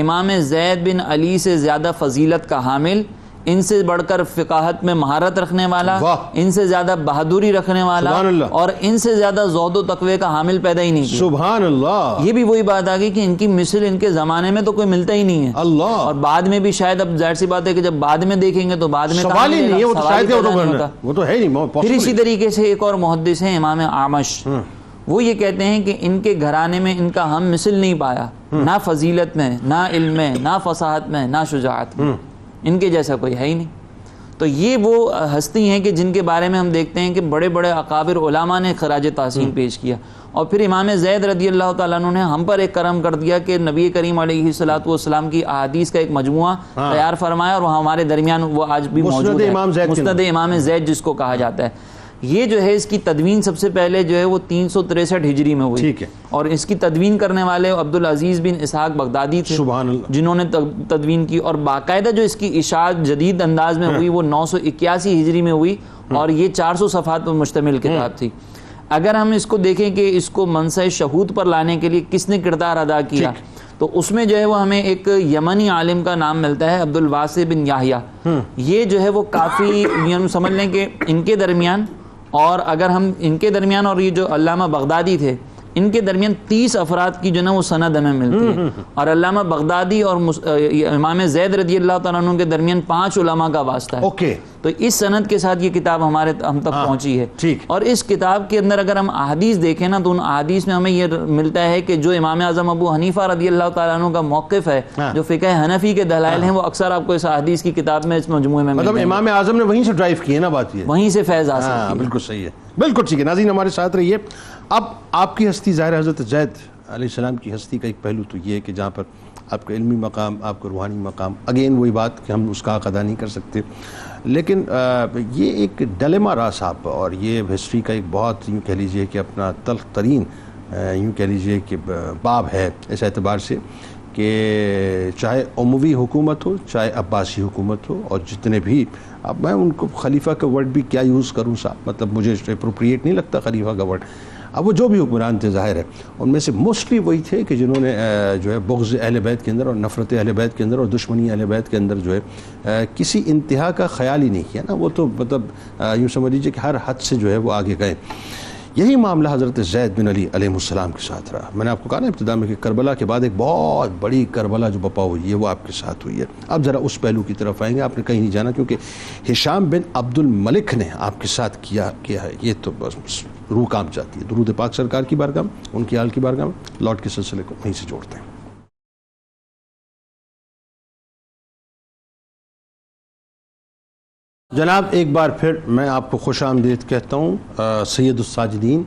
S4: امام زید بن علی سے زیادہ فضیلت کا حامل, ان سے بڑھ کر فقاہت میں مہارت رکھنے والا, ان سے زیادہ بہادری رکھنے والا, اور ان سے زیادہ زہد و تقوی کا حامل پیدا ہی نہیں کیا.
S1: سبحان اللہ.
S4: یہ بھی وہی بات آ گئی کہ ان کی مثل ان کے زمانے میں تو کوئی ملتا ہی نہیں ہے.
S1: اللہ.
S4: اور بعد میں بھی شاید, اب ظاہر سی بات ہے کہ جب بعد میں دیکھیں گے تو بعد میں
S1: سوال ہی نہیں ہے, وہ تو ہے ہی نہیں.
S4: پھر اسی طریقے سے ایک اور محدث ہیں امام اعمش, وہ یہ کہتے ہیں کہ ان کے گھرانے میں ان کا ہم مثل نہیں پایا, نہ فضیلت میں, نہ علم میں, نہ فصاحت میں, نہ شجاعت میں, ان کے جیسا کوئی ہے ہی نہیں. تو یہ وہ ہستی ہیں کہ جن کے بارے میں ہم دیکھتے ہیں کہ بڑے بڑے اکابر علماء نے خراج تحسین پیش کیا. اور پھر امام زید رضی اللہ تعالیٰ عنہ نے ہم پر ایک کرم کر دیا کہ نبی کریم علیہ الصلوۃ والسلام کی احادیث کا ایک مجموعہ تیار فرمایا، اور وہ ہمارے درمیان وہ آج بھی موجود ہے، مسند امام زید جس کو کہا جاتا ہے. یہ جو ہے اس کی تدوین سب سے پہلے جو ہے وہ 363 ہجری میں ہوئی، اور اس کی تدوین کرنے والے عبدالعزیز بن اسحاق بغدادی تھے جنہوں نے تدوین کی، اور باقاعدہ جو اس کی اشاعت جدید انداز میں ہوئی وہ 981 ہجری میں ہوئی، اور یہ 400 صفحات پر مشتمل کتاب تھی. اگر ہم اس کو دیکھیں کہ اس کو منصب شہود پر لانے کے لیے کس نے کردار ادا کیا، تو اس میں جو ہے وہ ہمیں ایک یمنی عالم کا نام ملتا ہے، عبدالواسع بن یحییٰ. یہ جو ہے وہ کافی سمجھ لیں کہ ان کے درمیان، اور اگر ہم ان کے درمیان اور یہ جو علامہ بغدادی تھے ان کے درمیان 30 افراد کی جو نا وہ سند ہمیں ملتی ہے، اور علامہ بغدادی اور امام زید رضی اللہ تعالیٰ عنہ کے درمیان 5 علماء کا واسطہ ہے. تو اس سند کے ساتھ یہ کتاب ہم تک پہنچی ہے. اور اس کتاب کے اندر اگر ہم احادیث دیکھیں نا تو ان احادیث میں ہمیں یہ ملتا ہے کہ جو امام اعظم ابو حنیفہ رضی اللہ تعالیٰ عنہ کا موقف ہے، جو فقہ حنفی کے دلائل ہیں، وہ اکثر آپ کو اس احادیث کی کتاب میں اس مجموعے میں
S1: مطلب امام اعظم نے وہیں سے ڈرائیو کی ہے نا بات، یہ
S4: وہیں سے فیض حاصل کی.
S1: بالکل صحیح ہے، بالکل ٹھیک ہے. ناظرین ہمارے ساتھ رہیے. اب آپ کی ہستی ظاہر حضرت زید علیہ السلام کی ہستی کا ایک پہلو تو یہ ہے کہ جہاں پر آپ کا علمی مقام، آپ کا روحانی مقام، اگین وہی بات کہ ہم اس کا حق ادا نہیں کر سکتے، لیکن یہ ایک ڈلیما رہا صاحب، اور یہ ہسٹری کا ایک بہت یوں کہہ لیجئے کہ اپنا تلخ ترین یوں کہہ لیجئے کہ باب ہے، اس اعتبار سے کہ چاہے اموی حکومت ہو، چاہے عباسی حکومت ہو، اور جتنے بھی، اب میں ان کو خلیفہ کا ورڈ بھی کیا یوز کروں صاحب، مطلب مجھے اپروپریٹ نہیں لگتا خلیفہ کا ورڈ. اب وہ جو بھی حکمران تھے ظاہر ہے ان میں سے موسٹلی وہی تھے کہ جنہوں نے جو ہے بغض اہل بیت کے اندر اور نفرت اہل بیت کے اندر اور دشمنی اہل بیت کے اندر جو ہے کسی انتہا کا خیال ہی نہیں کیا نا. وہ تو مطلب یوں سمجھ لیجیے کہ ہر حد سے جو ہے وہ آگے گئے. یہی معاملہ حضرت زید بن علی علیہ السلام کے ساتھ رہا. میں نے آپ کو کہا نا ابتدا میں کہ کربلا کے بعد ایک بہت بڑی کربلا جو بپا ہوئی ہے وہ آپ کے ساتھ ہوئی ہے. اب ذرا اس پہلو کی طرف آئیں گے. آپ نے کہیں نہیں جانا کیونکہ ہشام بن عبد الملک نے آپ کے ساتھ کیا ہے، یہ تو بس روح کانپ جاتی ہے. درود پاک سرکار کی بارگاہ میں، ان کی آل کی بارگاہ میں لوٹ کے سلسلے کو وہیں سے جوڑتے ہیں. جناب ایک بار پھر میں آپ کو خوش آمدید کہتا ہوں سید الساجدین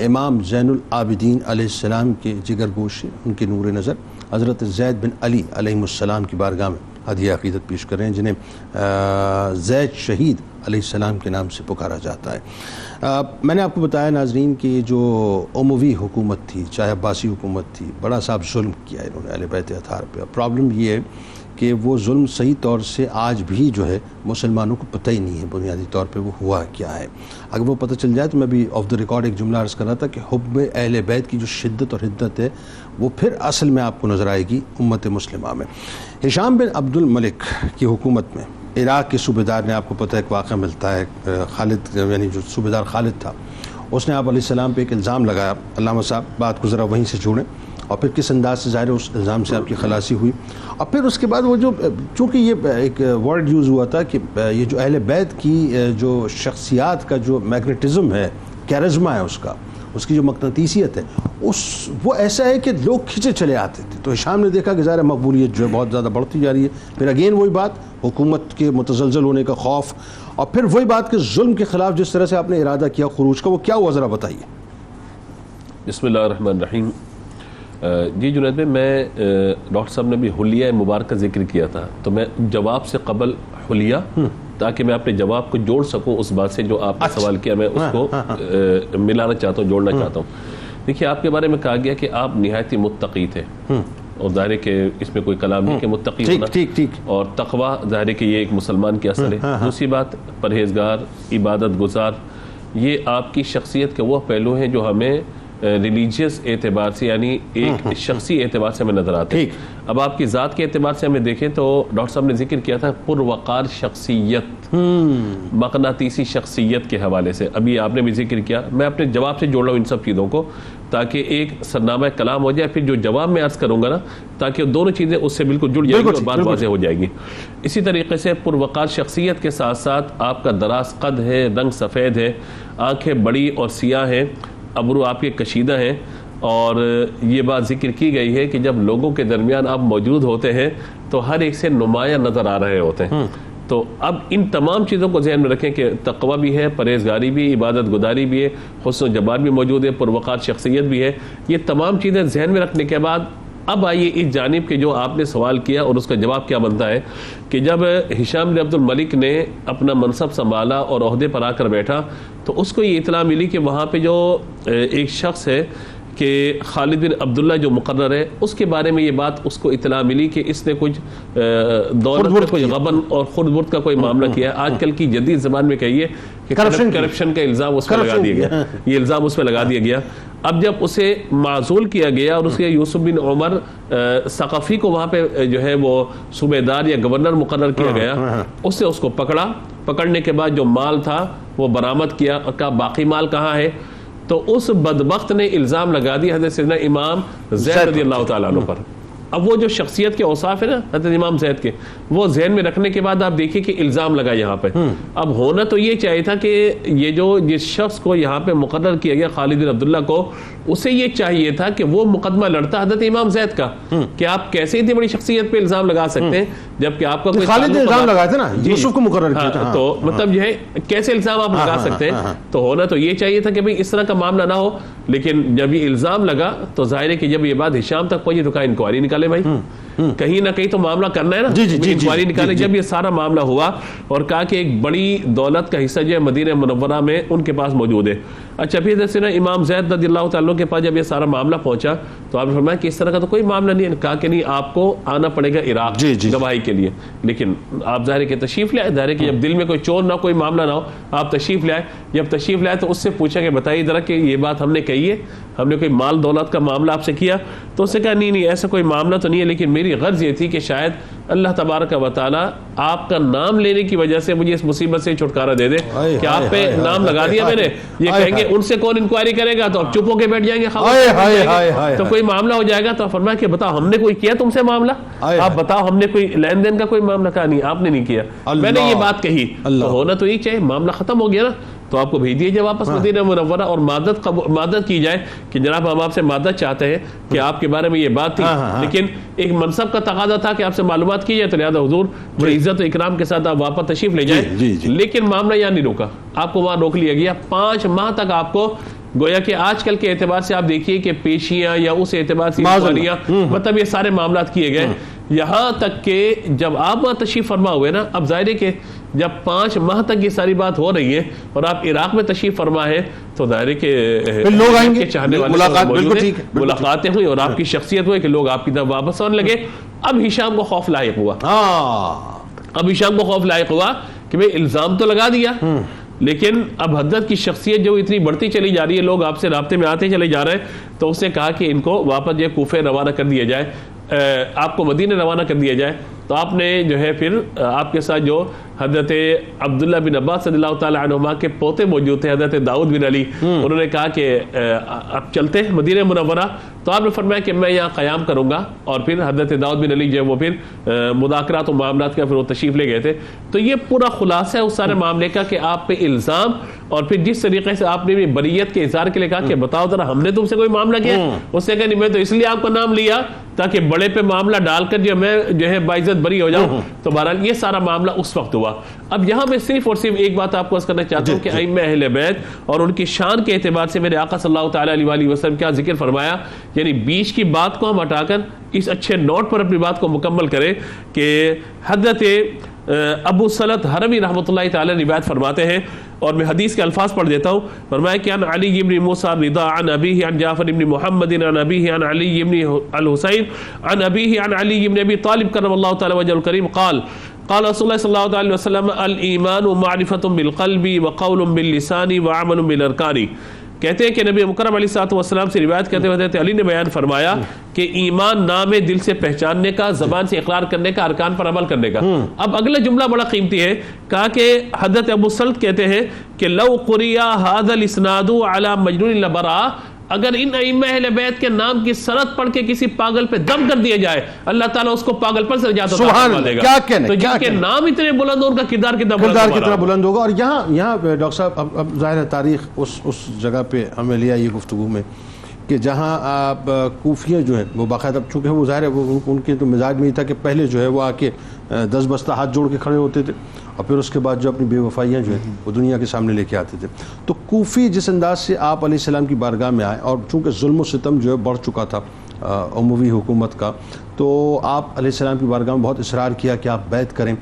S1: امام زین العابدین علیہ السلام کے جگر گوشے، ان کے نور نظر حضرت زید بن علی علیہ السلام کی بارگاہ میں ہدیہ عقیدت پیش کر رہے ہیں، جنہیں زید شہید علیہ السلام کے نام سے پکارا جاتا ہے. میں نے آپ کو بتایا ناظرین کہ جو اموی حکومت تھی، چاہے عباسی حکومت تھی، بڑا صاحب ظلم کیا انہوں نے اہل بیت اطہار پہ. پرابلم یہ ہے کہ وہ ظلم صحیح طور سے آج بھی جو ہے مسلمانوں کو پتہ ہی نہیں ہے بنیادی طور پہ وہ ہوا کیا ہے. اگر وہ پتہ چل جائے تو میں بھی آف دا ریکارڈ ایک جملہ عرض کر رہا تھا کہ حب اہل بیت کی جو شدت اور حدت ہے وہ پھر اصل میں آپ کو نظر آئے گی امت مسلمہ میں. ہشام بن عبد الملک کی حکومت میں عراق کے صوبیدار نے، آپ کو پتہ ایک واقعہ ملتا ہے، خالد یعنی جو صوبیدار خالد تھا، اس نے آپ علیہ السلام پہ ایک الزام لگایا. علامہ صاحب بات کو ذرا وہیں سے جوڑیں، اور پھر کس انداز سے ظاہر اس الزام سے آپ کی خلاصی ہوئی. اور پھر اس کے بعد وہ جو چونکہ یہ ایک ورڈ یوز ہوا تھا کہ یہ جو اہل بیت کی جو شخصیات کا جو میگنیٹزم ہے، کیرزما ہے اس کی جو مقناطیسیت ہے، وہ ایسا ہے کہ لوگ کھنچے چلے آتے تھے. تو ہشام نے دیکھا کہ ظاہر مقبولیت جو ہے بہت زیادہ بڑھتی جا رہی ہے. پھر اگین وہی بات، حکومت کے متزلزل ہونے کا خوف، اور پھر وہی بات کہ ظلم کے خلاف جس طرح سے آپ نے ارادہ کیا خروج کا، وہ کیا ہوا ذرا بتائیے.
S2: بسم اللہ الرحمن الرحیم. جی جنید بھائی، میں ڈاکٹر صاحب نے بھی حلیہ مبارک کا ذکر کیا تھا، تو میں جواب سے قبل حلیہ، تاکہ میں اپنے جواب کو جوڑ سکوں اس بات سے جو آپ نے سوال کیا، میں اس کو ملانا چاہتا ہوں، جوڑنا چاہتا ہوں. دیکھیے، آپ کے بارے میں کہا گیا کہ آپ نہایت ہی متقی تھے، اور ظاہر ہے کہ اس میں کوئی کلام نہیں کہ متقی ہونا، اور تقوی ظاہر ہے کہ یہ ایک مسلمان کی اصل ہے. دوسری بات، پرہیزگار، عبادت گزار، یہ آپ کی شخصیت کے وہ پہلو ہیں جو ہمیں ریلیجیس اعتبار سے، یعنی ایک شخصی اعتبار سے ہمیں نظر آتے ہیں. اب آپ کی ذات کے اعتبار سے ہمیں دیکھیں تو ڈاکٹر صاحب نے ذکر کیا تھا پروقار شخصیت، مقناطیسی شخصیت کے حوالے سے. ابھی آپ نے بھی ذکر کیا، میں اپنے جواب سے جوڑ رہا ہوں ان سب چیزوں کو تاکہ ایک سرنامہ کلام ہو جائے. پھر جو جواب میں عرض کروں گا نا، تاکہ دونوں چیزیں اس سے بالکل جڑ جائیں گی اور بات واضح ہو جائے گی. اسی طریقے سے پروقار شخصیت کے ساتھ ساتھ آپ کا دراز قد ہے، رنگ سفید ہے، آنکھیں بڑی اور سیاہ ہیں، ابرو آپ کے کشیدہ ہیں، اور یہ بات ذکر کی گئی ہے کہ جب لوگوں کے درمیان آپ موجود ہوتے ہیں تو ہر ایک سے نمایاں نظر آ رہے ہوتے ہیں. تو اب ان تمام چیزوں کو ذہن میں رکھیں کہ تقوی بھی ہے، پرہیزگاری بھی، عبادت گزاری بھی ہے، حسن و جمال بھی موجود ہے، پروقار شخصیت بھی ہے. یہ تمام چیزیں ذہن میں رکھنے کے بعد اب آئیے اس جانب کے جو آپ نے سوال کیا اور اس کا جواب کیا بنتا ہے کہ جب ہشام بن عبد الملک نے اپنا منصب سنبھالا اور عہدے پر آ کر بیٹھا تو اس کو یہ اطلاع ملی کہ وہاں پہ جو ایک شخص ہے کہ خالد بن عبداللہ جو مقرر ہے، اس کے بارے میں یہ بات اس کو اطلاع ملی کہ اس نے کچھ دولت میں کوئی غبن اور خرد برد کا کوئی معاملہ کیا ہے. آج کل کی جدید زبان میں کہیے کہ کرپشن کا الزام اس پہ لگا دیا گیا. یہ الزام اس پہ لگا دیا گیا. اب جب اسے معزول کیا گیا اور اس کے یوسف بن عمر ثقفی کو وہاں پہ جو ہے وہ صوبے دار یا گورنر مقرر کیا گیا، اس نے اس کو پکڑا. پکڑنے کے بعد جو مال تھا وہ برآمد کیا، کہا باقی مال کہاں ہے؟ تو اس بدبخت نے الزام لگا دیا حضرت سیدنا امام زید رضی اللہ تعالیٰ عنہ پر. اب وہ جو شخصیت کے اوصاف ہے نا حضرت امام زید کے، وہ ذہن میں رکھنے کے بعد آپ دیکھیں کہ الزام لگا یہاں پہ. اب ہونا تو یہ چاہیے تھا کہ یہ جو جس شخص کو یہاں پہ مقرر کیا گیا خالد بن عبداللہ کو، اسے یہ چاہیے تھا کہ وہ مقدمہ لڑتا حضرت امام زید کا کہ آپ کیسے اتنی بڑی شخصیت پہ الزام لگا سکتے ہیں جبکہ آپ کا کوئی
S1: خالد نے الزام لگایا تھا نا، یوسف کو مقرر کیا تھا.
S2: تو مطلب یہ ہے کیسے الزام آپ لگا سکتے ہیں؟ تو ہونا تو یہ چاہیے تھا کہ بھئی اس طرح کا معاملہ نہ ہو. لیکن جب یہ الزام لگا تو ظاہر ہے کہ جب یہ بات ہشام تک پہنچی تو کہا انکوائری نکالے بھائی، کہیں نہ کہیں تو معاملہ کرنا ہے نا. انکوائری نکالے. جب یہ سارا معاملہ ہوا اور کہا کہ ایک بڑی دولت کا حصہ جو ہے مدینہ منورہ میں ان کے پاس موجود ہے. اچھا پھر سیدنا امام زید رضی اللہ تعالیٰ کے پاس جب یہ سارا معاملہ پہنچا تو آپ نے فرمایا کہ اس طرح کا تو کوئی معاملہ نہیں ہے. کہا کہ نہیں، آپ کو آنا پڑے گا عراق گواہی کے لیے. لیکن آپ ظاہر ہے کہ تشریف لے آئے. ظاہر ہے کہ جب دل میں کوئی چور نہ کوئی معاملہ نہ ہو آپ تشریف لے آئے. جب تشریف لے آئے تو اس سے پوچھا کہ بتائیے ذرا کہ یہ بات ہم نے کہی ہے، ہم نے کوئی مال دولت کا معاملہ آپ سے کیا؟ تو اس نے کہا نہیں ایسا کوئی معاملہ تو نہیں ہے، لیکن میری غرض یہ تھی کہ شاید اللہ تبارک و تعالیٰ آپ کا نام لینے کی وجہ سے مجھے اس مصیبت سے چھٹکارا دے دے کہ آپ پہ نام لگا دیا میں نے. یہ کہیں گے ان سے کون انکوائری کرے گا، تو اب چپ ہو کے بیٹھ جائیں گے، تو کوئی معاملہ ہو جائے گا. تو فرمایا کہ بتاؤ ہم نے کوئی کیا تم سے معاملہ؟ آپ بتاؤ ہم نے کوئی لین دین کا کوئی معاملہ؟ کہا نہیں آپ نے نہیں کیا، میں نے یہ بات کہی. تو ہونا تو یہ چاہیے معاملہ ختم ہو گیا نا، تو آپ کو بھیج دیجیے واپس مدینہ منورہ اور مادت کی جائے کہ جناب ہم آپ سے مادت چاہتے ہیں کہ آپ کے بارے میں یہ بات تھی، لیکن ایک منصب کا تقاضا تھا کہ آپ سے معلومات کی جائے، تو لہٰذا حضور بڑی عزت و اکرام کے ساتھ آپ واپس تشریف لے جائیں. لیکن معاملہ یہاں نہیں روکا، آپ کو وہاں روک لیا گیا. 5 ماہ تک آپ کو گویا کہ آج کل کے اعتبار سے آپ دیکھیے کہ پیشیاں یا اس اعتبار سے مطلب یہ سارے معاملات کیے گئے، یہاں تک کہ جب آپ وہاں تشریف فرما ہوئے نا. اب ظاہر ہے کہ جب 5 ماہ تک یہ ساری بات ہو رہی ہے اور آپ عراق میں تشریف فرما ہے تو ظاہر ہے کہ
S1: لوگ آئیں گے،
S2: چاہنے والے ملاقاتیں ہوئی اور آپ کی شخصیت ہوئی کہ لوگ آپ کی طرف واپس آنے لگے. اب ہشام کو خوف لاحق ہوا. اب ہشام کو خوف لاحق ہوا کہ بھئی الزام تو لگا دیا، لیکن اب حضرت کی شخصیت جو اتنی بڑھتی چلی جا رہی ہے، لوگ آپ سے رابطے میں آتے چلے جا رہے ہیں. تو اس نے کہا کہ ان کو واپس جو کوفے روانہ کر دیا جائے، آپ کو مدینہ روانہ کر دیا جائے. تو آپ نے جو ہے پھر آپ کے ساتھ جو حضرت عبداللہ بن عباس رضی اللہ تعالیٰ عنہما کے پوتے موجود تھے حضرت داؤد بن علی، انہوں نے کہا کہ اب چلتے ہیں مدینہ منورہ. تو آپ نے فرمایا کہ میں یہاں قیام کروں گا. اور پھر حضرت داؤد بن علی جو ہے وہ پھر مذاکرات و معاملات کا پھر وہ تشریف لے گئے تھے. تو یہ پورا خلاصہ ہے اس سارے معاملے کا کہ آپ پہ الزام اور پھر جس طریقے سے آپ نے بریت کے اظہار کے لیے کہا کہ بتاؤ ذرا ہم نے تم سے کوئی معاملہ کیا؟ اس نے کہا نہیں، میں تو اس لیے آپ کا نام لیا تاکہ بڑے پہ معاملہ ڈال کر جو میں جو ہے باعزت بری ہو جاؤں. تو بہرحال یہ سارا معاملہ اس وقت ہوا. اب یہاں میں صرف اور صرف ایک بات آپ کو عرض کرنا چاہتا ہوں کہ ائمہ اہل بیت اور ان کی شان کے اعتبار سے میرے آقا صلی اللہ تعالیٰ علیہ وسلم کیا ذکر فرمایا، یعنی بیچ کی بات کو ہم ہٹا کر اس اچھے نوٹ پر اپنی بات کو مکمل کریں کہ حضرت ابو سلط حرمی رحمۃ اللہ تعالی روایت فرماتے ہیں اور میں حدیث کے الفاظ پڑھ دیتا ہوں. فرمایا کہ عن علی بن موسیٰ الرضا عن ابیہ عن جعفر بن محمد عن ابیہ عن علی بن الحسین عن ابیہ عن علی بن ابی طالب کرم اللہ تعالی وجہ الکریم قال قال رسول اللہ صلی اللہ علیہ وسلم الایمان معرفۃ بالقلب وقول باللسان وعمل بالارکان. کہتے ہیں کہ نبی مکرم علیہ الصلوۃ والسلام سے روایت کرتے ہوئے حضرت علی نے بیان فرمایا کہ ایمان نام ہے دل سے پہچاننے کا، زبان سے اقرار کرنے کا، ارکان پر عمل کرنے کا. اب اگلا جملہ بڑا قیمتی ہے، کہا کہ حضرت ابو سلط کہتے ہیں کہ لو قریا ھذا الاسناد علی مجنون لبرا، اگر ان ائمہ اہل بیت کے نام کی سند پڑھ کے کسی پاگل پہ دم کر دیا جائے اللہ تعالیٰ اس کو پاگل پر سے نجات عطا دے گا. تو جن کے نام اتنے بلند ہو ان کا کردار کتنا
S1: بلند ہوگا. اور یہاں ڈاکٹر صاحب اب ظاہر ہے تاریخ اس جگہ پہ ہمیں لیا یہ گفتگو میں کہ جہاں آپ کوفیہ جو ہیں وہ باقاعدہ، چونکہ وہ ظاہر ہے وہ ان کے تو مزاج میں یہ تھا کہ پہلے جو ہے وہ آ کے 10 بستہ ہاتھ جوڑ کے کھڑے ہوتے تھے، اور پھر اس کے بعد جو اپنی بے وفائیاں جو ہیں وہ دنیا کے سامنے لے کے آتے تھے. تو کوفی جس انداز سے آپ علیہ السلام کی بارگاہ میں آئے، اور چونکہ ظلم و ستم جو ہے بڑھ چکا تھا اموی حکومت کا، تو آپ علیہ السلام کی بارگاہ میں بہت اصرار کیا کہ آپ بیعت کریں.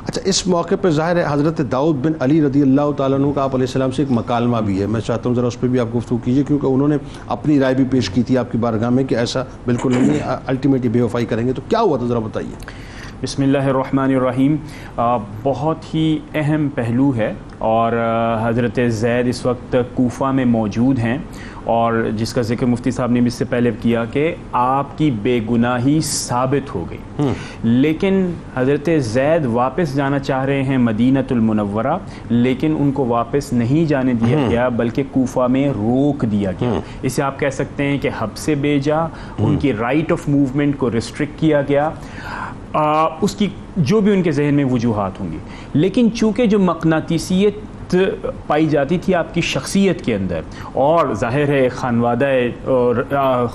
S1: اچھا، اس موقع پہ ظاہر ہے حضرت داؤد بن علی رضی اللہ تعالیٰ عنہ کا آپ علیہ السلام سے ایک مکالمہ بھی ہے. میں چاہتا ہوں ذرا اس پہ بھی آپ گفتگو کیجیے، کیونکہ انہوں نے اپنی رائے بھی پیش کی تھی آپ کی بارگاہ میں کہ ایسا بالکل نہیں ہے، الٹیمیٹلی بے وفائی کریں گے. تو کیا ہوا تھا ذرا بتائیے.
S3: بسم اللہ الرحمن الرحیم. بہت ہی اہم پہلو ہے، اور حضرت زید اس وقت کوفہ میں موجود ہیں، اور جس کا ذکر مفتی صاحب نے بھی اس سے پہلے کیا کہ آپ کی بے گناہی ثابت ہو گئی. لیکن حضرت زید واپس جانا چاہ رہے ہیں مدینۃ المنورہ، لیکن ان کو واپس نہیں جانے دیا گیا بلکہ کوفہ میں روک دیا گیا. اسے آپ کہہ سکتے ہیں کہ حب سے بھیجا، ان کی رائٹ آف موومنٹ کو ریسٹرکٹ کیا گیا. اس کی جو بھی ان کے ذہن میں وجوہات ہوں گی، لیکن چونکہ جو مقناطیسیت پائی جاتی تھی آپ کی شخصیت کے اندر، اور ظاہر ہے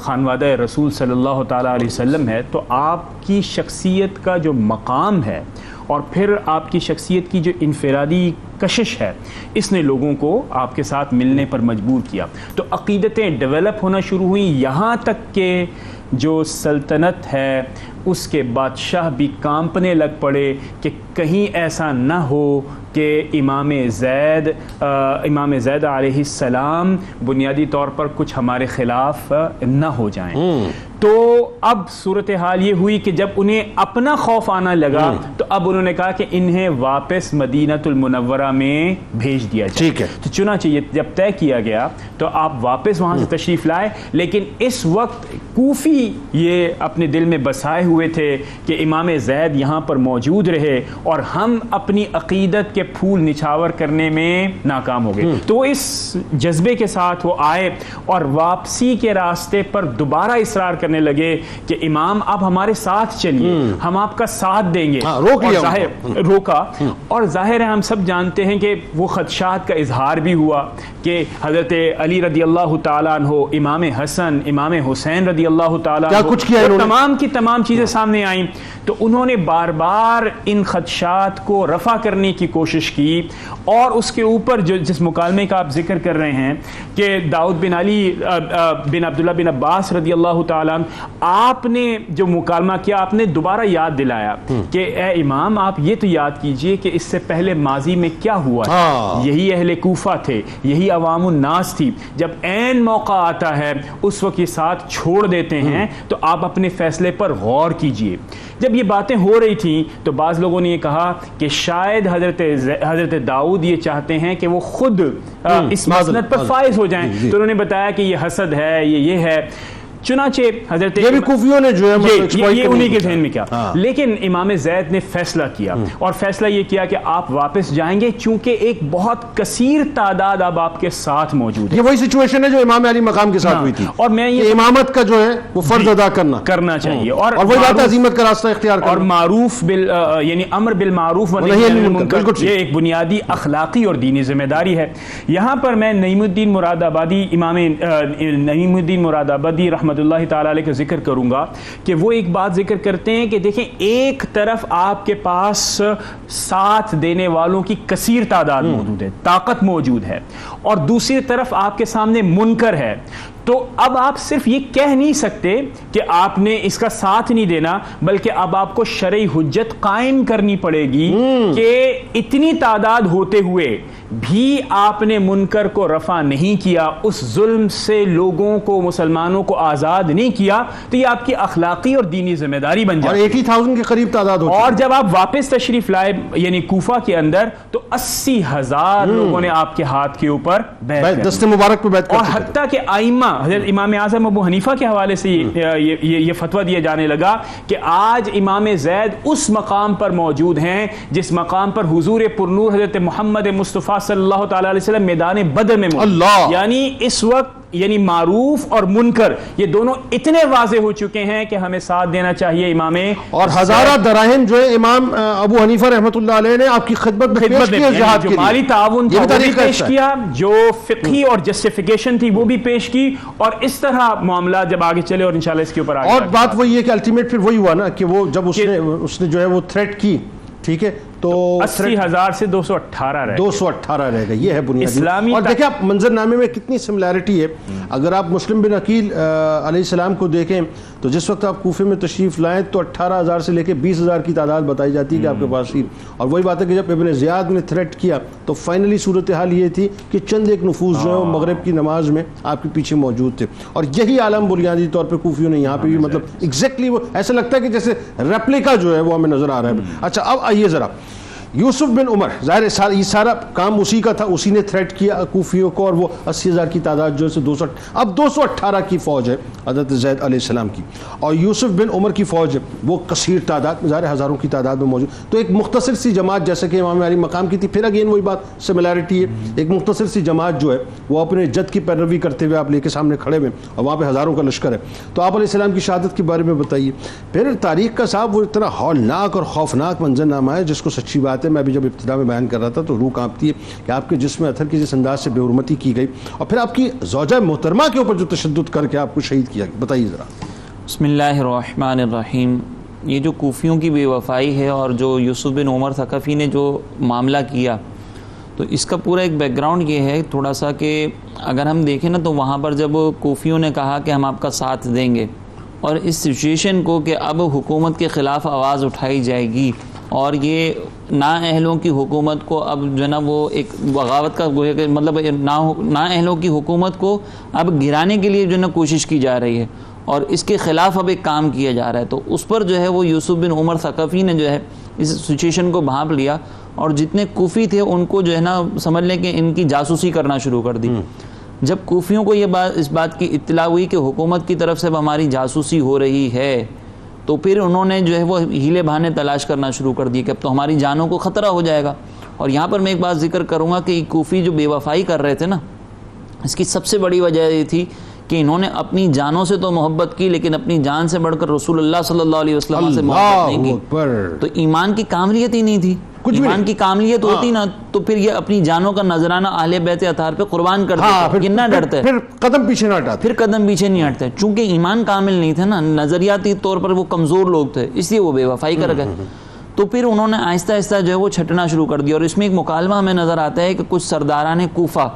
S3: خانوادہ رسول صلی اللہ تعالیٰ علیہ وسلم ہے، تو آپ کی شخصیت کا جو مقام ہے اور پھر آپ کی شخصیت کی جو انفرادی کشش ہے، اس نے لوگوں کو آپ کے ساتھ ملنے پر مجبور کیا. تو عقیدتیں ڈیولپ ہونا شروع ہوئیں، یہاں تک کہ جو سلطنت ہے اس کے بادشاہ بھی کانپنے لگ پڑے کہ کہیں ایسا نہ ہو کہ امام زید علیہ السلام بنیادی طور پر کچھ ہمارے خلاف نہ ہو جائیں. تو اب صورتحال یہ ہوئی کہ جب انہیں اپنا خوف آنا لگا تو اب انہوں نے کہا کہ انہیں واپس مدینۃ المنورہ میں بھیج دیا جائے.
S1: ٹھیک ہے.
S3: تو چنانچہ یہ جب طے کیا گیا تو آپ واپس وہاں سے تشریف لائے، لیکن اس وقت کوفی یہ اپنے دل میں بسائے ہوئے تھے کہ امام زید یہاں پر موجود رہے اور ہم اپنی عقیدت کے پھول نچھاور کرنے میں ناکام ہو گئے. تو اس جذبے کے ساتھ وہ آئے اور واپسی کے راستے پر دوبارہ اصرار کرنے لگے کہ امام آپ ہمارے ساتھ چلیے، ہم آپ کا ساتھ دیں گے. روکا، اور ظاہر ہے ہم سب جانتے ہیں کہ وہ خدشات کا اظہار بھی ہوا کہ حضرت علی رضی اللہ تعالیٰ عنہ، امام حسن، امام حسین رضی اللہ تعالیٰ عنہ، تمام کی تمام چیزیں سامنے آئیں. تو انہوں نے بار بار ان خدشات کو رفع کرنے کی کوشش کی، اور اس کے اوپر جس مکالمے کا آپ ذکر کر رہے ہیں کہ داؤد بن علی بن عبداللہ بن عباس رضی اللہ تعالیٰ عنہ، آپ نے جو مکالمہ کیا آپ نے دوبارہ یاد دلایا کہ اے امام آپ یہ تو یاد کیجئے کہ اس سے پہلے ماضی میں کیا ہوا ہے. یہی اہل کوفہ تھے، یہی عوام الناس تھی، جب عین موقع آتا ہے اس وقت یہ ساتھ چھوڑ دیتے ہیں. تو آپ اپنے فیصلے پر غور کیجئے. جب یہ باتیں ہو رہی تھیں تو بعض لوگوں نے یہ کہا کہ شاید حضرت داؤد یہ چاہتے ہیں کہ وہ خود اس مسند پر فائز ہو جائیں. تو انہوں نے بتایا کہ یہ حسد ہے، یہ ہے. چنانچہ حضرت
S1: یہ بھی کوفیوں نے جو ہے
S3: یہ انہی کے ذہن میں کیا. لیکن امام زید نے فیصلہ کیا، اور فیصلہ یہ کیا کہ آپ واپس جائیں گے چونکہ ایک بہت کثیر تعداد اب آپ کے ساتھ موجود ہے.
S1: یہ وہی سچویشن ہے جو امام علی مقام کے ساتھ ہوئی تھی، اور میں یہ امامت کا جو ہے وہ فرض ادا کرنا
S3: چاہیے،
S1: اور وہی بات عظیمت کا راستہ اختیار کرنا،
S3: اور معروف یعنی امر بالمعروف و نہی عن المنکر، یہ ایک بنیادی اخلاقی اور دینی ذمہ داری ہے. یہاں پر میں نعیم الدین مراد آبادی، امام نعیم الدین مراد آبادی رحمۃ اللہ تعالی علیہ کا ذکر کروں گا کہ وہ ایک بات ذکر کرتے ہیں کہ دیکھیں ایک طرف آپ کے پاس ساتھ دینے والوں کی کثیر تعداد موجود ہے، طاقت موجود ہے، اور دوسری طرف آپ کے سامنے منکر ہے. تو اب آپ صرف یہ کہہ نہیں سکتے کہ آپ نے اس کا ساتھ نہیں دینا، بلکہ اب آپ کو شرعی حجت قائم کرنی پڑے گی کہ اتنی تعداد ہوتے ہوئے بھی آپ نے منکر کو رفع نہیں کیا، اس ظلم سے لوگوں کو، مسلمانوں کو آزاد نہیں کیا. تو یہ آپ کی اخلاقی اور دینی ذمہ داری بن جاتی ہے.
S1: اور 80,000 کے قریب تعداد ہوتی ہے.
S3: اور جب آپ واپس تشریف لائے یعنی کوفہ کے اندر تو 80,000 لوگوں نے آپ کے ہاتھ کے اوپر بیعت
S1: دست مبارک پہ بیعت،
S3: اور حتیٰ کہ ائمہ حضرت امام اعظم ابو حنیفہ کے حوالے سے یہ فتویٰ دیا جانے لگا کہ آج امام زید اس مقام پر موجود ہیں جس مقام پر حضور پرنور حضرت محمد مصطفیٰ صلی اللہ تعالی علیہ وسلم میدان بدر میں موجود. یعنی اس وقت یعنی معروف اور منکر یہ دونوں اتنے واضح ہو چکے ہیں کہ ہمیں ساتھ دینا چاہیے امام.
S1: اور ہزارہ دراہم جو ہے امام ابو حنیفہ رحمۃ اللہ علیہ نے آپ کی خدمت میں پیش کیا جہاد کے لیے.
S3: مالی تعاون تھا وہ بھی پیش کیا, جو فقہی اور جسٹیفیکیشن تھی وہ بھی پیش کی, اور اس طرح معاملات جب آگے چلے, اور انشاءاللہ اس کے اوپر آگے.
S1: اور بات وہی ہے کہ الٹیمیٹ پھر وہی ہوا نا کہ وہ جب اس نے جو ہے وہ تھریٹ کی, ٹھیک ہے, تو
S3: 80,000 سے 218
S1: رہ گئے. یہ ہے بنیادی. اور دیکھیں آپ منظر نامے میں کتنی سملیرٹی ہے. اگر آپ مسلم بن عقیل علیہ السلام کو دیکھیں تو جس وقت آپ کوفے میں تشریف لائیں تو 18,000 سے لے کے 20,000 کی تعداد بتائی جاتی ہے کہ آپ کے پاس تھی. اور وہی بات ہے کہ جب ابن زیاد نے تھریٹ کیا تو فائنلی صورتحال یہ تھی کہ چند ایک نفوذ جو ہے وہ مغرب کی نماز میں آپ کے پیچھے موجود تھے. اور یہی عالم بنیادی طور پہ کوفیوں نے یہاں پہ بھی مطلب ایگزیکٹلی وہ ایسا لگتا ہے کہ جیسے ریپلیکا جو ہے وہ ہمیں نظر آ رہا ہے. اچھا اب آئیے ذرا یوسف بن عمر, ظاہر ہے یہ سارا کام اسی کا تھا, اسی نے تھریٹ کیا کوفیوں کو, اور وہ 80,000 کی تعداد جو ہے اب 218 کی فوج ہے حضرت زید علیہ السلام کی, اور یوسف بن عمر کی فوج ہے وہ کثیر تعداد, ظاہر ہزاروں کی تعداد میں موجود. تو ایک مختصر سی جماعت جیسا کہ امام علی مقام کی تھی, پھر اگین وہی بات سملیرٹی ہے, ایک مختصر سی جماعت جو ہے وہ اپنے جد کی پیروی کرتے ہوئے آپ لے کے سامنے کھڑے ہوئے, اور وہاں پہ ہزاروں کا لشکر ہے. تو آپ علیہ السلام کی شہادت کے بارے میں بتائیے. پھر تاریخ کا صاحب وہ اتنا ہولناک اور خوفناک منظر نامہ ہے جس کو سچی بات ہے میں ابھی جب ابتدا میں بیان کر رہا تھا تو روح کانپتی ہے کہ آپ کے جسم اتھر کی جس انداز سے بے حرمتی کی گئی, اور پھر آپ کی زوجہ محترمہ کے اوپر جو تشدد کر کے آپ کو شہید کیا. بتائیے ذرا.
S4: بسم اللہ الرحمن الرحیم. یہ جو کوفیوں کی بے وفائی ہے اور جو یوسف بن عمر ثقفی نے جو معاملہ کیا, تو اس کا پورا ایک بیک گراؤنڈ یہ ہے تھوڑا سا کہ اگر ہم دیکھیں نا تو وہاں پر جب کوفیوں نے کہا کہ ہم آپ کا ساتھ دیں گے, اور اس سچویشن کو کہ اب حکومت کے خلاف آواز اٹھائی جائے گی, اور یہ نااہلوں کی حکومت کو اب جو ہے نا وہ ایک بغاوت کا مطلب نااہلوں کی حکومت کو اب گرانے کے لیے جو ہے نا کوشش کی جا رہی ہے, اور اس کے خلاف اب ایک کام کیا جا رہا ہے. تو اس پر جو ہے وہ یوسف بن عمر ثقفی نے جو ہے اس سچویشن کو بھانپ لیا, اور جتنے کوفی تھے ان کو جو ہے نا سمجھ لیں کہ ان کی جاسوسی کرنا شروع کر دی. جب کوفیوں کو اس بات کی اطلاع ہوئی کہ حکومت کی طرف سے ہماری جاسوسی ہو رہی ہے, تو پھر انہوں نے جو ہے وہ ہیلے بہانے تلاش کرنا شروع کر دی کہ اب تو ہماری جانوں کو خطرہ ہو جائے گا. اور یہاں پر میں ایک بات ذکر کروں گا کہ کوفی جو بے وفائی کر رہے تھے نا, اس کی سب سے بڑی وجہ یہ تھی کہ انہوں نے اپنی جانوں سے تو محبت کی, لیکن اپنی جان سے بڑھ کر رسول اللہ صلی اللہ علیہ وسلم سے محبت نہیں کی. تو ایمان کی کاملیت ہی نہیں تھی. ایمان کی کاملیت ہوتی نا تو پھر یہ اپنی جانوں کا نذرانہ اہل بیت اطہار پہ قربان کرتے, یہ نہ ڈرتے,
S1: پھر قدم پیچھے نہ ہٹاتے,
S4: پھر قدم پیچھے نہیں ہٹتے. چونکہ ایمان کامل نہیں تھا نا, نظریاتی طور پر وہ کمزور لوگ تھے, اس لیے وہ بے وفائی کر گئے. تو پھر انہوں نے آہستہ آہستہ جو ہے وہ چھٹنا شروع کر دیا. اور اس میں ایک مکالمہ ہمیں نظر آتا ہے کہ کچھ سرداران کوفہ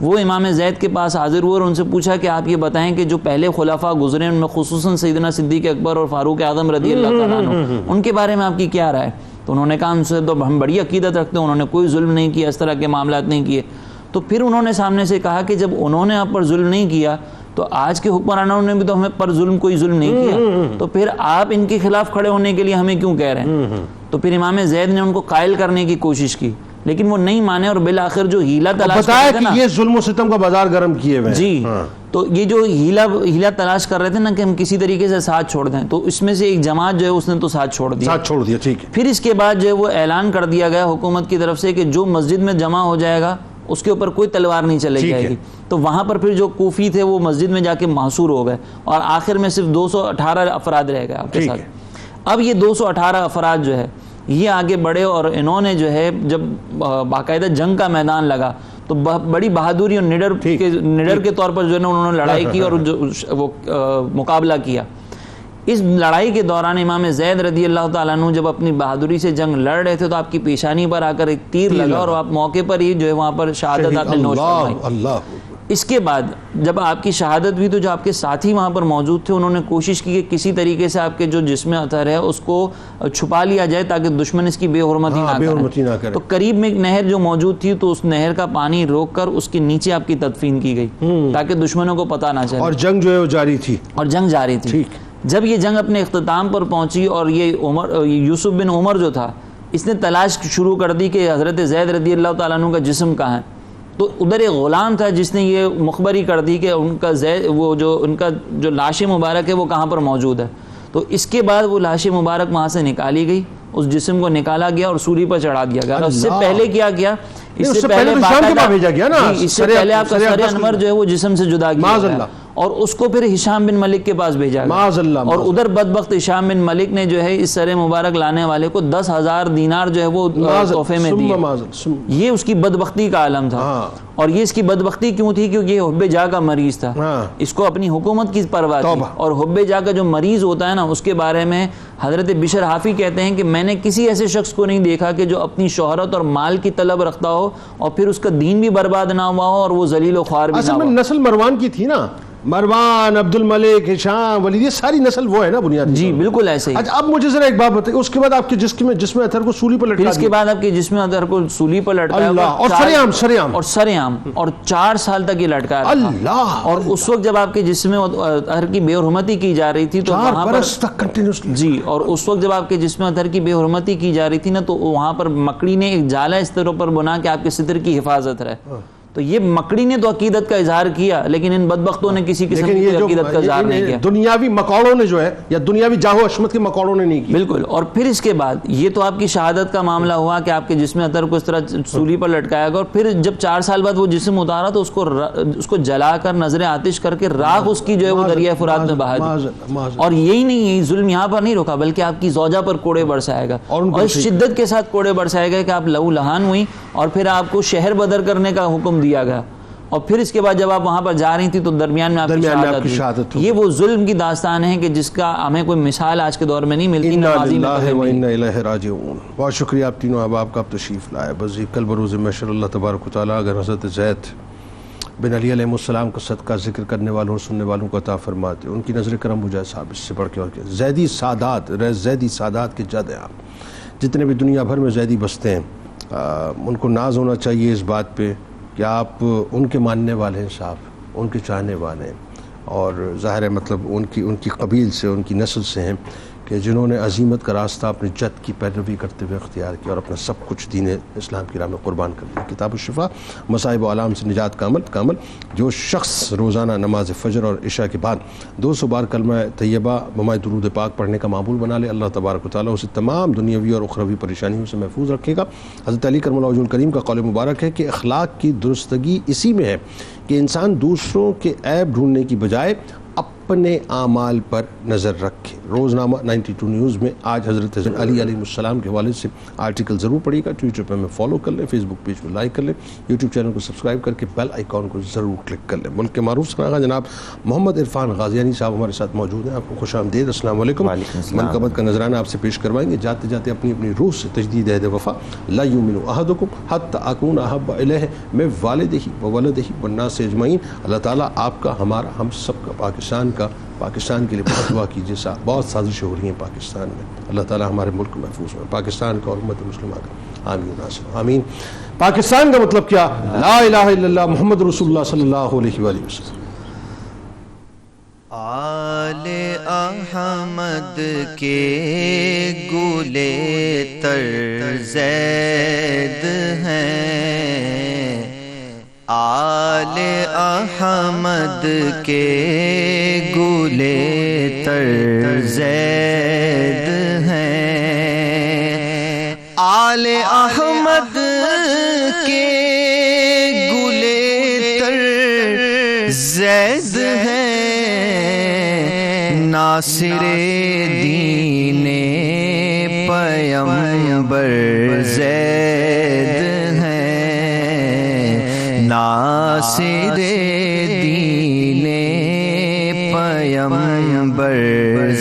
S4: وہ امام زید کے پاس حاضر ہوئے اور ان سے پوچھا کہ آپ یہ بتائیں کہ جو پہلے خلفاء گزرے ان میں خصوصاً سیدنا صدیق اکبر اور فاروق اعظم رضی اللہ تعالیٰ عنہ, ان کے بارے میں آپ کی کیا رائے؟ تو انہوں نے کہا ان سے تو ہم بڑی عقیدت رکھتے ہیں, انہوں نے کوئی ظلم نہیں کیا, اس طرح کے معاملات نہیں کیے. تو پھر انہوں نے سامنے سے کہا کہ جب انہوں نے آپ پر ظلم نہیں کیا تو آج کے حکمرانوں نے بھی تو ہمیں پر کوئی ظلم نہیں کیا, تو پھر آپ ان کے خلاف کھڑے ہونے کے لیے ہمیں کیوں کہہ رہے ہیں؟ تو پھر امام زید نے ان کو قائل کرنے کی کوشش کی, لیکن وہ نہیں مانے, اور بالآخر جو ہیلا تلاش
S1: بتایا کہ یہ ظلم و ستم کا بازار گرم کیے ہوئے
S4: جی, تو یہ جو ہیلا تلاش کر رہے تھے نا کہ ہم کسی طریقے سے ساتھ چھوڑ دیں, تو اس میں سے ایک جماعت جو ہے اس نے تو ساتھ چھوڑ دیا.
S1: ٹھیک ہے.
S4: پھر اس کے بعد جو ہے وہ اعلان کر دیا گیا حکومت کی طرف سے کہ جو مسجد میں جمع ہو جائے گا اس کے اوپر کوئی تلوار نہیں چلائی جائے گی. تو وہاں پر پھر جو کوفی تھے وہ مسجد میں جا کے محصور ہو گئے, اور آخر میں صرف 218 افراد رہ گئے آپ کے ساتھ. اب یہ 218 افراد جو ہے یہ آگے بڑھے, اور انہوں نے جو ہے جب باقاعدہ جنگ کا میدان لگا تو بڑی بہادری اور نڈر کے طور پر جو ہے نا انہوں نے لڑائی کی اور وہ مقابلہ کیا. اس لڑائی کے دوران امام زید رضی اللہ تعالیٰ عنہ جب اپنی بہادری سے جنگ لڑ رہے تھے تو آپ کی پیشانی پر آ کر ایک تیر لگا, اور آپ موقع پر ہی جو ہے وہاں پر شہادت آپ نے نوش فرمائی. اس کے بعد جب آپ کی شہادت ہوئی تو جو آپ کے ساتھی وہاں پر موجود تھے انہوں نے کوشش کی کہ کسی طریقے سے آپ کے جو جسم اطہر ہے اس کو چھپا لیا جائے تاکہ دشمن اس کی بے حرمتی نہ کرے. تو قریب میں ایک نہر جو موجود تھی تو اس نہر کا پانی روک کر اس کے نیچے آپ کی تدفین کی گئی تاکہ دشمنوں کو پتہ نہ چلے.
S1: اور جنگ جو ہے وہ جاری تھی,
S4: جب یہ جنگ اپنے اختتام پر پہنچی اور یہ یوسف بن عمر جو تھا اس نے تلاش شروع کر دی کہ حضرت زید رضی اللہ تعالیٰ عنہ کا جسم کہاں ہے. تو ادھر ایک غلام تھا جس نے یہ مخبری کر دی کہ ان کا جو لاش مبارک ہے وہ کہاں پر موجود ہے. تو اس کے بعد وہ لاش مبارک وہاں سے نکالی گئی, اس جسم کو نکالا گیا اور سولی پر چڑھا دیا گیا. اس سے پہلے کیا اس
S1: اس
S4: سے
S1: سے پہلے تو شام کے بعد بھیجا گیا نا،
S4: اس سے پہلے آپ کا سر انور جو ہے وہ جسم سے جدا کیا گیا اور اس کو پھر ہشام بن ملک کے پاس بھیجا گیا، اور ادھر بدبخت ہشام بن ملک نے جو ہے اس سر مبارک لانے والے کو 10,000 دینار جو ہے وہ تحفے میں دیے. یہ اس کی بدبختی کا عالم تھا. اور یہ اس کی بدبختی کیوں تھی؟ کیونکہ یہ حب جا کا مریض تھا، اس کو اپنی حکومت کی پرواہ تھی. اور حب جا کا جو مریض ہوتا ہے نا، اس کے بارے میں حضرت بشر حافی کہتے ہیں کہ میں نے کسی ایسے شخص کو نہیں دیکھا کہ جو اپنی شہرت اور مال کی طلب رکھتا ہو اور پھر اس کا دین بھی برباد نہ ہوا ہو اور وہ ذلیل و خوار بھی نہ ہو.
S1: نسل مروان کی تھی نا، مروان، عبد الملک، ہشام، ولید، یہ ساری نسل وہ ہے نا بنیادی.
S4: جی بالکل ایسے ہی.
S1: اچھا اب مجھے ذرا ایک بات بتائیے، اس کے بعد آپ کے جسم اطہر کو سولی پر لٹکا دیا،
S4: پھر اس کے بعد آپ کے جسم اطہر کو سولی پر لٹکایا
S1: اور
S4: سرعام اور 4 سال تک یہ لٹکایا رہا.
S1: اللہ.
S4: اور اس وقت جب آپ کے جسم اطہر کی بے حرمتی کی جا رہی تھی تو وہاں پر جی، اور اس وقت جب آپ کے جسم اطہر کی بے حرمتی کی جا رہی تھی نا، تو وہاں پر مکڑی نے ایک جالا اس طرح پر بنا کہ آپ کے ستر کی حفاظت رہے. تو یہ مکڑی نے تو عقیدت کا اظہار کیا، لیکن ان بدبختوں نے کسی قسم کی عقیدت کا اظہار نہیں کیا.
S1: دنیاوی مکوڑوں نے جو ہے، یا دنیاوی جاہو عشمت کے مکوڑوں نے نہیں کی.
S4: بالکل. اور پھر اس کے بعد یہ تو آپ کی شہادت کا معاملہ ہوا کہ آپ کے جسم اطہر کو اس طرح سولی پر لٹکایا گیا، اور پھر جب 4 سال بعد وہ جسم اتارا تو اس کو جلا کر نظر آتش کر کے راکھ اس کی جو ہے وہ دریائے فرات میں بہا دی. اور یہی نہیں، یہی ظلم یہاں پر نہیں رکا، بلکہ آپ کی زوجہ پر کوڑے برسائے گا، اور اس شدت کے ساتھ کوڑے برسائے گا کہ آپ لہو لہان ہوئی، اور پھر آپ کو شہر بدر کرنے کا حکم دیا گیا. اور پھر اس کے بعد جب آپ وہاں پر جا رہی تھی تو درمیان میں آپ کی شہادت ہوئی. یہ وہ ظلم کی داستان ہے کہ جس کا ہمیں کوئی مثال آج کے دور میں نہیں ملتی.
S1: بہت شکریہ آپ تینوں احباب کا، آپ تشریف لائے. بس کل بروز محشر اللہ تبارک و تعالیٰ اگر حضرت زید بن علی علیہ السلام کا صدقہ ذکر کرنے والوں اور سننے والوں کو عطا فرماتے، ان کی نظر کرم ہو جائے صاحب، اس سے بڑھ کے اور کیا. زیدی سادات کے جد ہیں آپ، جتنے بھی دنیا بھر میں زیدی بستے ہیں، ان کو ناز ہونا چاہیے اس بات پہ کہ آپ ان کے ماننے والے ہیں صاحب، ان کے چاہنے والے ہیں. اور ظاہر ہے مطلب ان کی قبیل سے، ان کی نسل سے ہیں کہ جنہوں نے عظیمت کا راستہ اپنی جد کی پیروی کرتے ہوئے اختیار کیا اور اپنا سب کچھ دین اسلام کی راہ میں قربان کر دیا. کتاب الشفا، مصائب و علام سے نجات کا عمل. جو شخص روزانہ نماز فجر اور عشاء کے بعد 200 بار کلمہ طیبہ بمائے درود پاک پڑھنے کا معمول بنا لے، اللہ تبارک و تعالیٰ اسے تمام دنیاوی اور اخروی پریشانیوں سے محفوظ رکھے گا. حضرت علی کرم اللہ وجہ الکریم کا قول مبارک ہے کہ اخلاق کی درستگی اسی میں ہے کہ انسان دوسروں کے عیب ڈھونڈنے کی بجائے اپنے اعمال پر نظر رکھے. روزنامہ 92 نیوز میں آج حضرت علی علیہ السلام کے حوالے سے آرٹیکل ضرور پڑھیے گا. ٹویٹر پہ ہمیں فالو کر لیں، فیس بک پیج پہ لائک کر لیں، یوٹیوب چینل کو سبسکرائب کر کے بیل آئیکن کو ضرور کلک کر لیں. ملک کے معروف سرآغا جناب محمد عرفان غازیانی صاحب ہمارے ساتھ موجود ہیں. آپ کو خوش آمدید. السلام علیکم. منقبت کا نذرانہ آپ سے پیش کروائیں گے. جاتے جاتے اپنی روح سے تجدید عہد وفا. لا یؤمن احدکم حتی اکون احب الیہ من والدہ وولدہ والناس اجمعین. اللہ تعالیٰ آپ کا، ہمارا، ہم سب کا، پاکستان کے لیے بہت دعا کیجیے صاحب. بہت سازشیں ہو رہی ہیں پاکستان میں. اللہ تعالیٰ ہمارے ملک محفوظ ہو، پاکستان کا اور امت مسلمہ کا. آمین آمین. پاکستان کا مطلب کیا؟ لا الہ الا اللہ محمد رسول اللہ صلی اللہ علیہ وآلہ وسلم.
S5: آل احمد کے گلے تر زید ہیں، آل احمد کے گلے تر زید ہیں، آل احمد کے گلے تر زید ہیں، ناصر دین پیمبر زید ہیں، ناصر دین پیمبر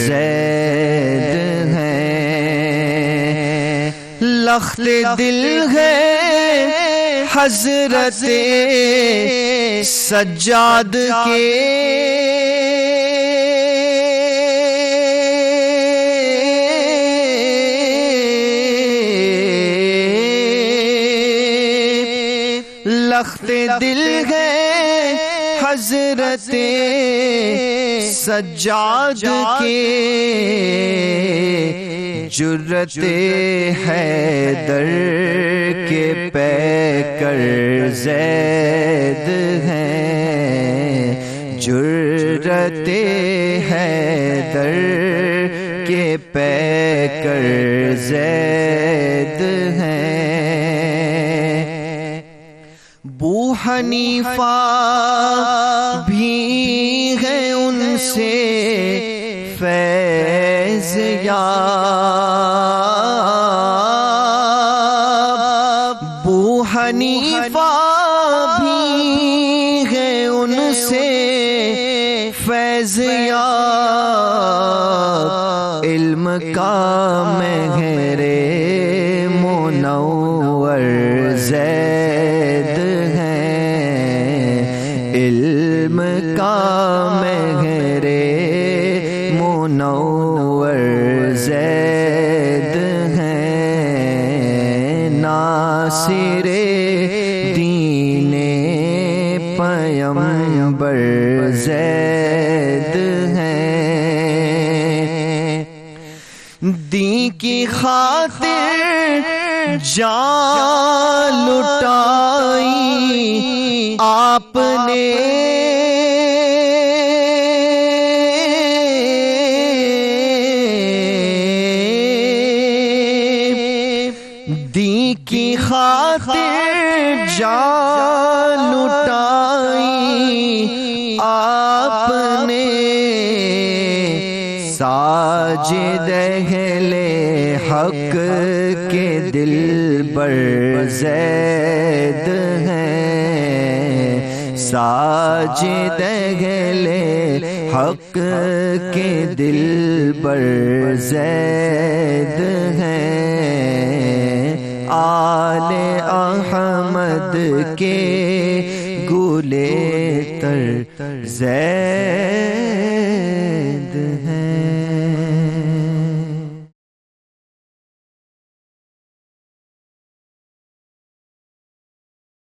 S5: زید ہیں، لخت دل ہے حضرت سجاد کے، لخت دل ہے حضرت سجاد کے، جرت حیدر کے پیکر زید ہیں، جرت حیدر کے پیکر زید ہیں، حنیفہ بھی ہے ان سے فیض یاب، ابو حنیفہ بھی ہے ان سے فیض یاب، علم کا مہر منور زید ہیں، علم کا مہر منور زید ہیں، ناصر دین پیمبر زید ہیں، دین کی خاطر جان لٹائی آپ نے، دین کی خاطر جان لٹائی آپ نے، ساجد اہل حق کے دل بر زید ہیں، ساجد اہل حق کے دل بر زید ہیں، آل احمد کے گلے تر زید